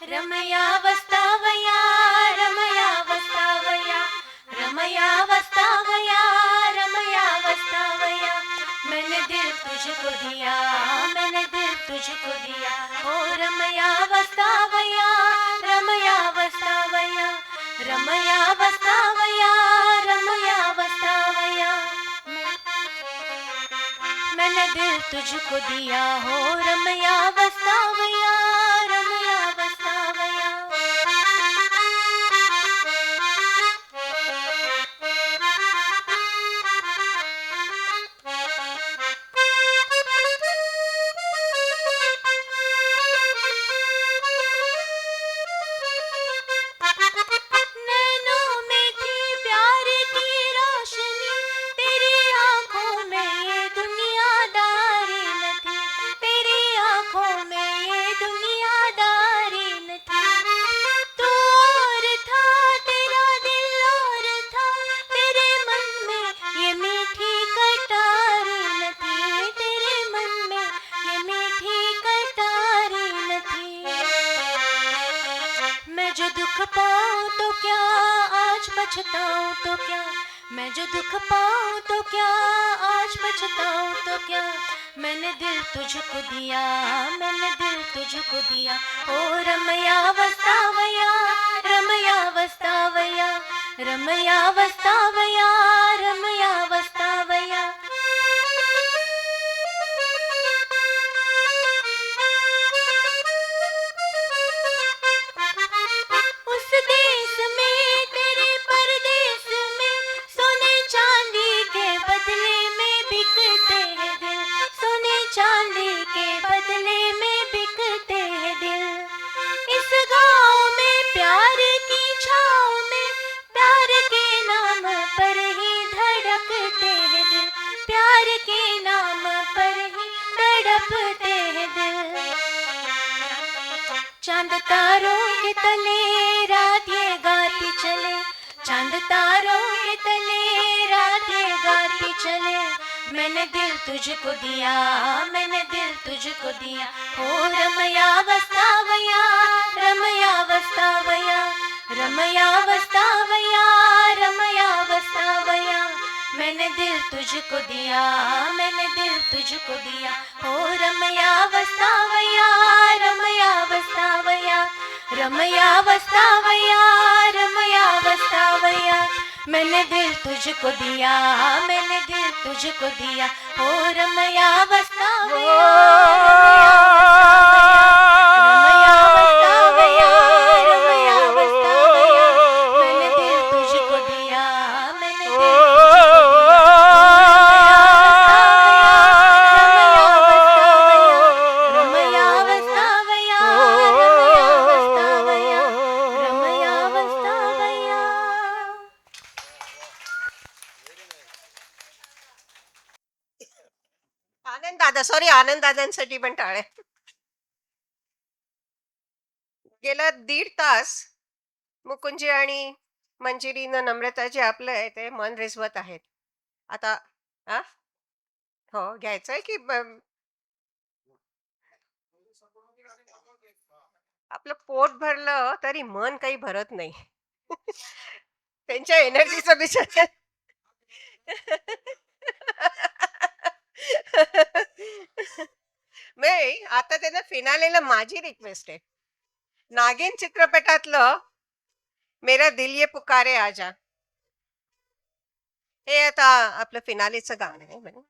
रमया वस्तावया, रमया वस्तावया, रमया वस्तावया, रमया वस्तावया। मैंने दिल तुझको दिया, मैंने दिल तुझको दिया, ओ रमया वस्तावया, रमया वस्तावया, रमया वस्तावया, रमया वस्तावया। मैंने दिल तुझको दिया, हो रमया वस्तावया, रमया वस्तावया। नैनों में थी प्यार की रोशनी, तेरी आंखों में ये दुनियादारी न थी, तेरी आंखों में ये दुनियादारी न थी। तू और था, तेरा दिल और था, तेरे मन में ये मीठी कटारी न थी, तेरे मन में ये मीठी कटारी न थी। मैं जो दुख पाऊं तो क्या, आज पछताऊं तो क्या, मैं जो दुख पाऊं तो क्या, आज पछताऊं तो क्या। मैंने दिल तुझको दिया, मैंने दिल तुझको दिया, ओ रमया वस्तावया, रमया वस्तावया, रमया वस्तावया, रमया वस्तावया। उस देश में, तेरे परदेश में, सोने चांदी के बदले में बिकते हैं दिल, सोने चांदी के बदले में बिकते हैं दिल। इस गांव में प्यार की छाँव में, प्यार के नाम पर ही धड़कते हैं दिल, प्यार के नाम पर ही तड़पते हैं दिल। चांद तारों के तले रात ये गाती चले, चांद तारों के तले रात ये गाती चले। मैंने दिल तुझको दिया, मैंने दिल तुझको दिया, ओ रमया वस्तावया, रमया वस्तावया, रमया वस्तावया, रमया वस्तावया। मैंने दिल तुझको दिया, मैंने दिल तुझको दिया, ओ रमया वस्तावया, रमया वस्तावया, रमया वस्तावया, रमया वस्तावया। मैंने दिल तुझको दिया, मैंने दिल तुझको दिया, ओ रमया वस्तावया, रमया वस्तावया, रमया वस्तावया। मैंने दिल तुझको दिया, मैंने दिल तुझको दिया, रमया वस्तावया, रमया वस्तावया, रमया वस्तावया। आनंद दादा, सॉरी, आनंद दादांसाठी पण टाळ्या. गेला 1.5 तास मुकुंजी आणि मंजिरीनं नम्रता जे आपलं आहे ते मन रिझवत आहेत. आता आ? हो, घ्यायचंय की आपलं पोट भरलं तरी मन काही भरत नाही. त्यांच्या एनर्जीचा विचार मी आता त्यांना फिनालेला माझी रिक्वेस्ट आहे. नागिन चित्रपटातलं मेरा दिल ये पुकारे आजा हे आता आपलं फिनालेचं गाणं आहे बरं.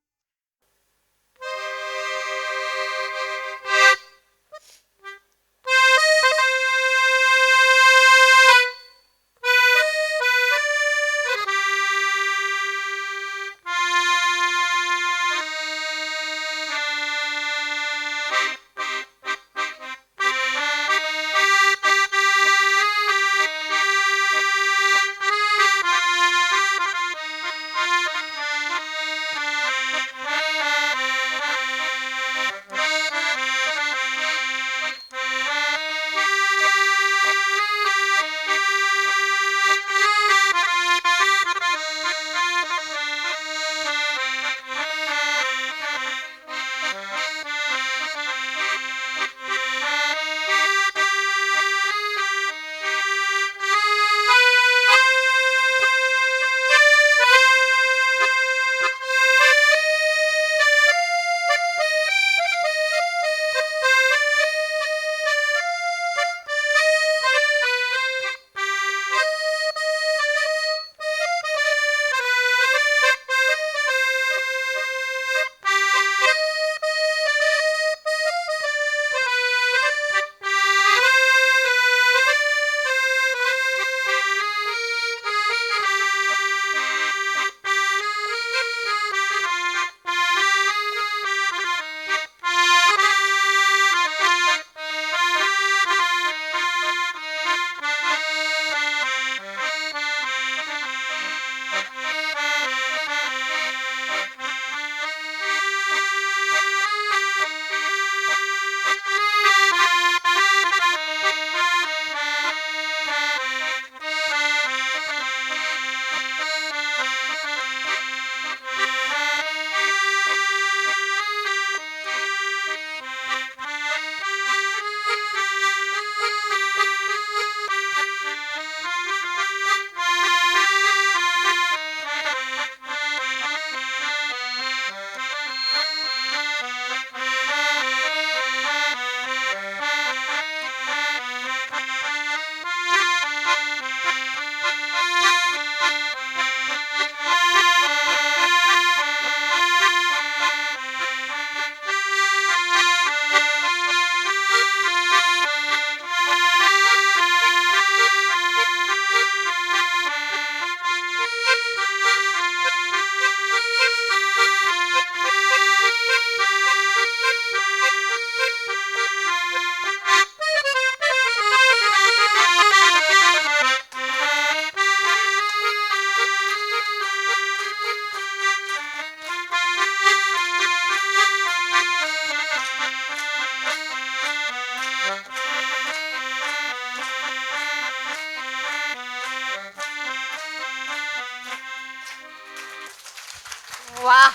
वाह!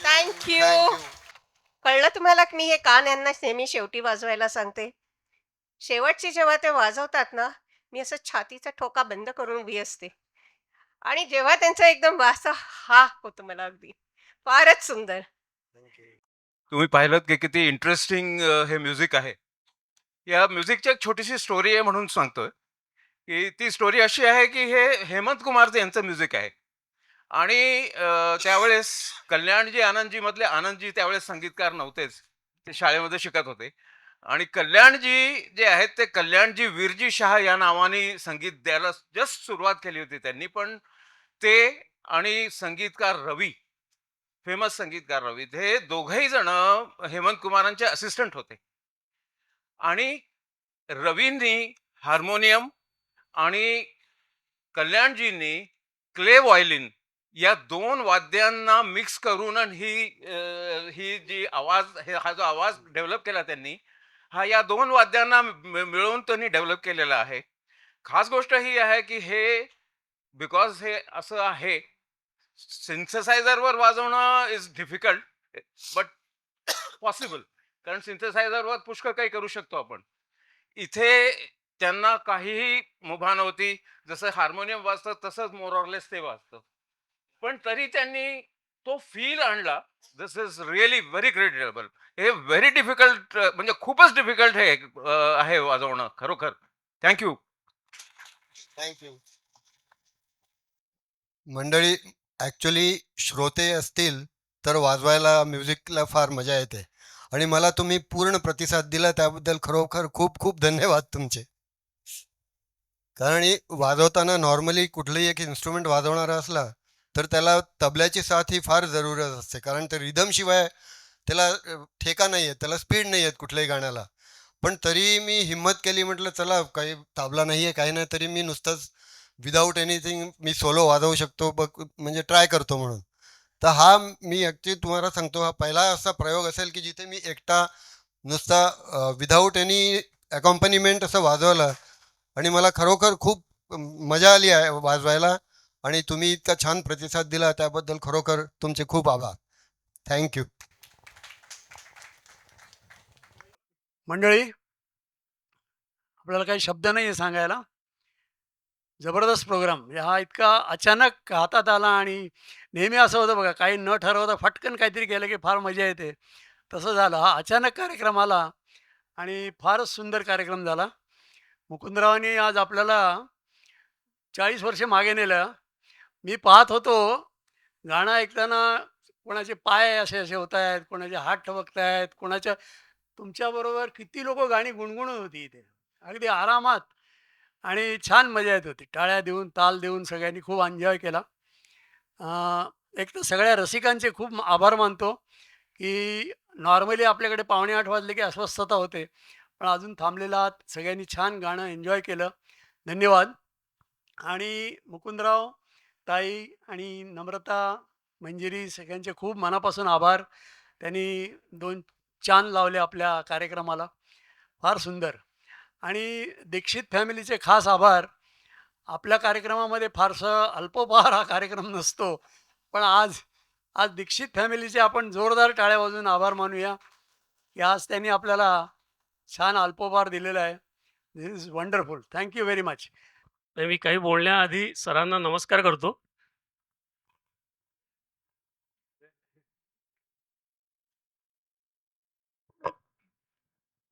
Thank you. कळलं तुम्हाला की मी हे कान यांना नेहमी शेवटी वाजवायला सांगते. शेवटची जेव्हा ते वाजवतात ना, मी असं छातीचा ठोका बंद करून उभी असते. आणि जेव्हा त्यांचा एकदम असं हा होतो मला अगदी. फारच सुंदर. तुम्ही पाहिलत की किती इंटरेस्टिंग हे म्युझिक आहे. या म्युझिकची एक छोटीशी स्टोरी आहे म्हणून सांगतोय, की ती स्टोरी अशी आहे की हे हेमंत कुमार यांचं म्युझिक आहे. आणि त्यावेळेस कल्याणजी आनंदजी मधले आनंदजी त्यावेळेस संगीतकार नव्हतेच. ते शाळेमध्ये शिकत होते. आणि कल्याणजी जे आहेत ते कल्याणजी विरजी शाह या नावाने संगीत द्यायला जस्ट सुरुवात केली होती त्यांनी. पण ते आणि संगीतकार रवी, फेमस संगीतकार रवी, हे दोघही जण हेमंत कुमारांचे असिस्टंट होते. आणि रवींनी हार्मोनियम आणि कल्याणजींनी क्ले व्हायोलिन या दोन वाद्यांना मिक्स करून आणि ही जी आवाज हा जो आवाज डेव्हलप केला त्यांनी, हा या दोन वाद्यांना मिळवून त्यांनी डेव्हलप केलेला आहे. खास गोष्ट ही आहे की हे बिकॉज हे असं आहे, सिंथेसायझरवर वाजवणं इज डिफिकल्ट बट पॉसिबल. कारण सिंथेसायझरवर पुष्कळ काही करू शकतो आपण. इथे त्यांना काहीही मुभा नव्हती. जसं हार्मोनियम वाजतं तसंच मोर ऑर लेस ते वाजतं. पण तरी त्यांनी तो फील आणला. दिस इज रिअली व्हेरी क्रेडिटेबल. हे व्हेरी डिफिकल्ट, म्हणजे खूपच डिफिकल्ट हे आहे वाजवणं खरोखर. थँक्यू. थँक्यू. मंडळी, ॲक्च्युली श्रोते असतील तर वाजवायला म्युझिकला फार मजा येते आणि मला तुम्ही पूर्ण प्रतिसाद दिला त्याबद्दल खरोखर खूप खूप धन्यवाद तुमचे. कारण हे वाजवताना नॉर्मली कुठलंही एक इन्स्ट्रुमेंट वाजवणारा असला तर त्याला तबल्याची साथ ही फार जरूरत असते, कारण ते रिदमशिवाय त्याला ठेका नाही आहे, त्याला स्पीड नाही आहेत कुठल्याही गाण्याला. पण तरी मी हिंमत केली, म्हटलं चला काही तबला नाही आहे काही नाही, तरी मी नुसतंच विदाऊट एनिथिंग मी सोलो वाजवू शकतो बघ, म्हणजे ट्राय करतो म्हणून. तर हा मी ॲक्च्युली तुम्हाला सांगतो, हा पहिला असा प्रयोग असेल की जिथे मी एकटा नुसता विदाऊट एनी अकॉम्पनिमेंट असं वाजवलं आणि मला खरोखर खूप मजा आली आहे वाजवायला. आणि तुम्ही इतका छान प्रतिसाद दिला त्याबद्दल खरोखर तुमचे खूप आभार. थँक्यू. मंडळी, आपल्याला काही शब्द नाही आहे सांगायला. जबरदस्त प्रोग्राम. म्हणजे हा इतका अचानक हातात आला आणि नेहमी असं होतं बघा, काही न ठरवता फटकन काहीतरी केलं की फार मजा येते. तसं झालं. हा अचानक कार्यक्रम आला आणि फारच सुंदर कार्यक्रम झाला. मुकुंदरावांनी आज आपल्याला 40 वर्ष मागे नेलं. मी पाहत होतो गाणं ऐकताना कोणाचे पाय असे असे होत आहेत, कोणाचे हात ठबकत आहेत, कोणाच्या तुमच्याबरोबर किती लोकं गाणी गुणगुणत होती इथे. अगदी आरामात आणि छान मजा येत होती. टाळ्या देऊन, ताल देऊन सगळ्यांनी खूप एन्जॉय केला. एक तर सगळ्या रसिकांचे खूप आभार मानतो, की नॉर्मली आपल्याकडे 7:45 वाजले की अस्वस्थता होते. पण अजून थांबलेला आहात. सगळ्यांनी छान गाणं एन्जॉय केलं. धन्यवाद. आणि मुकुंदराव, ताई आणि नम्रता, मंजिरी सगळ्यांचे खूप मनापासून आभार. त्यांनी 2 चान लावले आपल्या कार्यक्रमाला. फार सुंदर. आणि दीक्षित फॅमिलीचे खास आभार. आपल्या कार्यक्रमामध्ये फारसं अल्पोपहार हा कार्यक्रम नसतो. पण आज आज दीक्षित फॅमिलीचे आपण जोरदार टाळ्या वाजवून आभार मानूया, की आज त्यांनी आपल्याला छान अल्पोपहार दिलेला आहे. This is wonderful. Thank you very much. तर मी काही बोलण्याआधी सरांना नमस्कार करतो.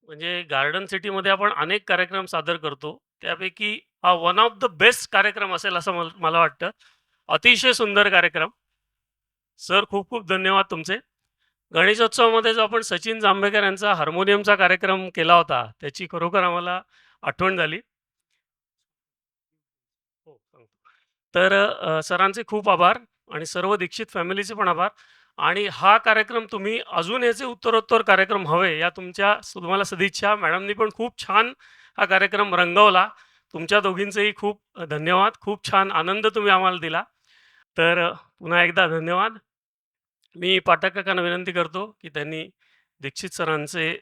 म्हणजे गार्डन सिटीमध्ये आपण अनेक कार्यक्रम सादर करतो. त्यापैकी हा वन ऑफ द बेस्ट कार्यक्रम असेल असं मला वाटतं. अतिशय सुंदर कार्यक्रम. सर खूप खूप धन्यवाद तुमचे. गणेशोत्सवामध्ये जो आपण सचिन जांभेकर यांचा हार्मोनियमचा कार्यक्रम केला होता, त्याची खरोखर आम्हाला आठवण झाली. हो, सांगतो. तर सरांचे खूप आभार आणि सर्व दीक्षित फॅमिलीचे पण आभार. आणि हा कार्यक्रम तुम्ही अजून याचे उत्तरोत्तर कार्यक्रम हवे या तुम्हाला सदिच्छा. मॅडमनी पण खूप छान हा कार्यक्रम रंगवला. तुमच्या दोघींचेही खूप धन्यवाद. खूप छान आनंद तुम्ही आम्हाला दिला. तर पुन्हा एकदा धन्यवाद. मी पाठक काकांना विनंती करतो की त्यांनी दीक्षित सरांचे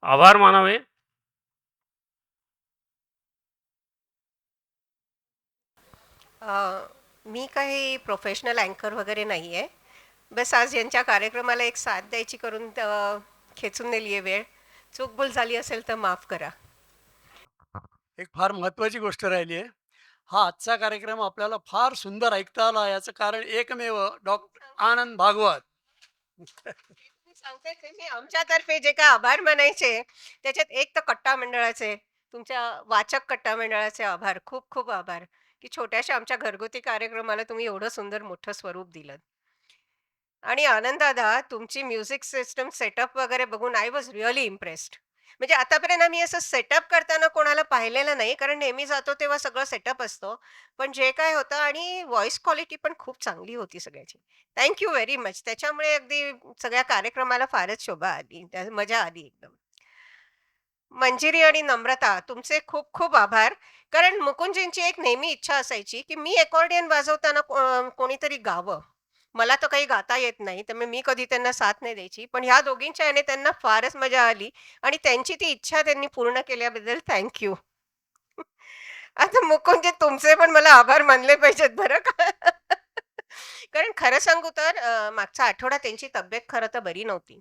आभार मानावे. मी काही प्रोफेशनल अँकर वगैरे नाही आहे. बस आज यांच्या कार्यक्रमाला एक साथ द्यायची करून खेचून नेली आहे वेळ. चूकभूल झाली असेल तर माफ करा. एक फार महत्त्वाची गोष्ट राहिली आहे. हा आजचा कार्यक्रम आपल्याला फार सुंदर ऐकता आला याचं कारण एकमेव डॉक्टर आनंद भागवत. मी सांगते ते मी आमच्यातर्फे जे काय आभार मानायचे त्याच्यात एक तर कट्टा मंडळाचे, तुमच्या वाचक कट्टा मंडळाचे आभार, खूप खूप आभार, की छोट्याशा आमच्या घरगुती कार्यक्रमाला तुम्ही एवढं सुंदर मोठं स्वरूप दिलं. आणि आनंददादा, तुमची म्युझिक सिस्टम सेटअप वगैरे बघून आय वॉज रिअली इम्प्रेस्ड. म्हणजे आतापर्यंत आम्ही असं सेटअप करताना कोणाला पाहिलेलं नाही, कारण नेहमी जातो तेव्हा सगळं सेटअप असतं. पण जे काय होतं आणि व्हॉइस क्वालिटी पण खूप चांगली होती सगळ्याची. Thank you very much. त्याच्यामुळे अगदी सगळ्या कार्यक्रमाला फारच शोभा आली, मजा आली एकदम. मंजिरी आणि नम्रता, तुमचे खूप खूप आभार. कारण मुकुंदजींची एक नेहमी इच्छा असायची, की मी अकॉर्डियन वाजवताना कोणीतरी गावं. मला तर काही गाता येत नाही, त्यामुळे मी कधी त्यांना साथ नाही द्यायची. पण ह्या दोघींच्या ह्याने त्यांना फारच मजा आली आणि त्यांची ती इच्छा त्यांनी पूर्ण केल्याबद्दल थँक यू. आता मुकुंदजी, तुमचे पण मला आभार मानले पाहिजेत बरं का. कारण खरं सांगू तर मागचा आठवडा त्यांची तब्येत खरं तर बरी नव्हती.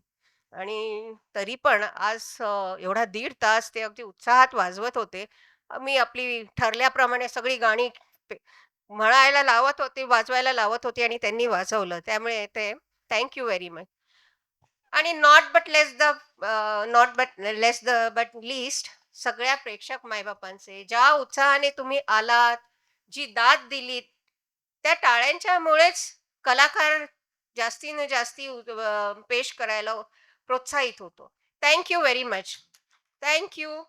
आणि तरी पण आज एवढा 1.5 तास ते अगदी उत्साहात वाजवत होते. मी आपली ठरल्याप्रमाणे सगळी गाणी म्हणायला लावत होती, वाजवायला लावत होती आणि त्यांनी वाजवलं. त्यामुळे ते थँक यू व्हेरी मच. आणि not but less the but least सगळ्या प्रेक्षक मायबापांचे ज्या उत्साहाने तुम्ही आलात, जी दाद दिलीत, त्या टाळ्यांच्यामुळेच कलाकार जास्तीने जास्ती पेश करायला प्रोत्साहित होतो. Thank you very much. Thank you.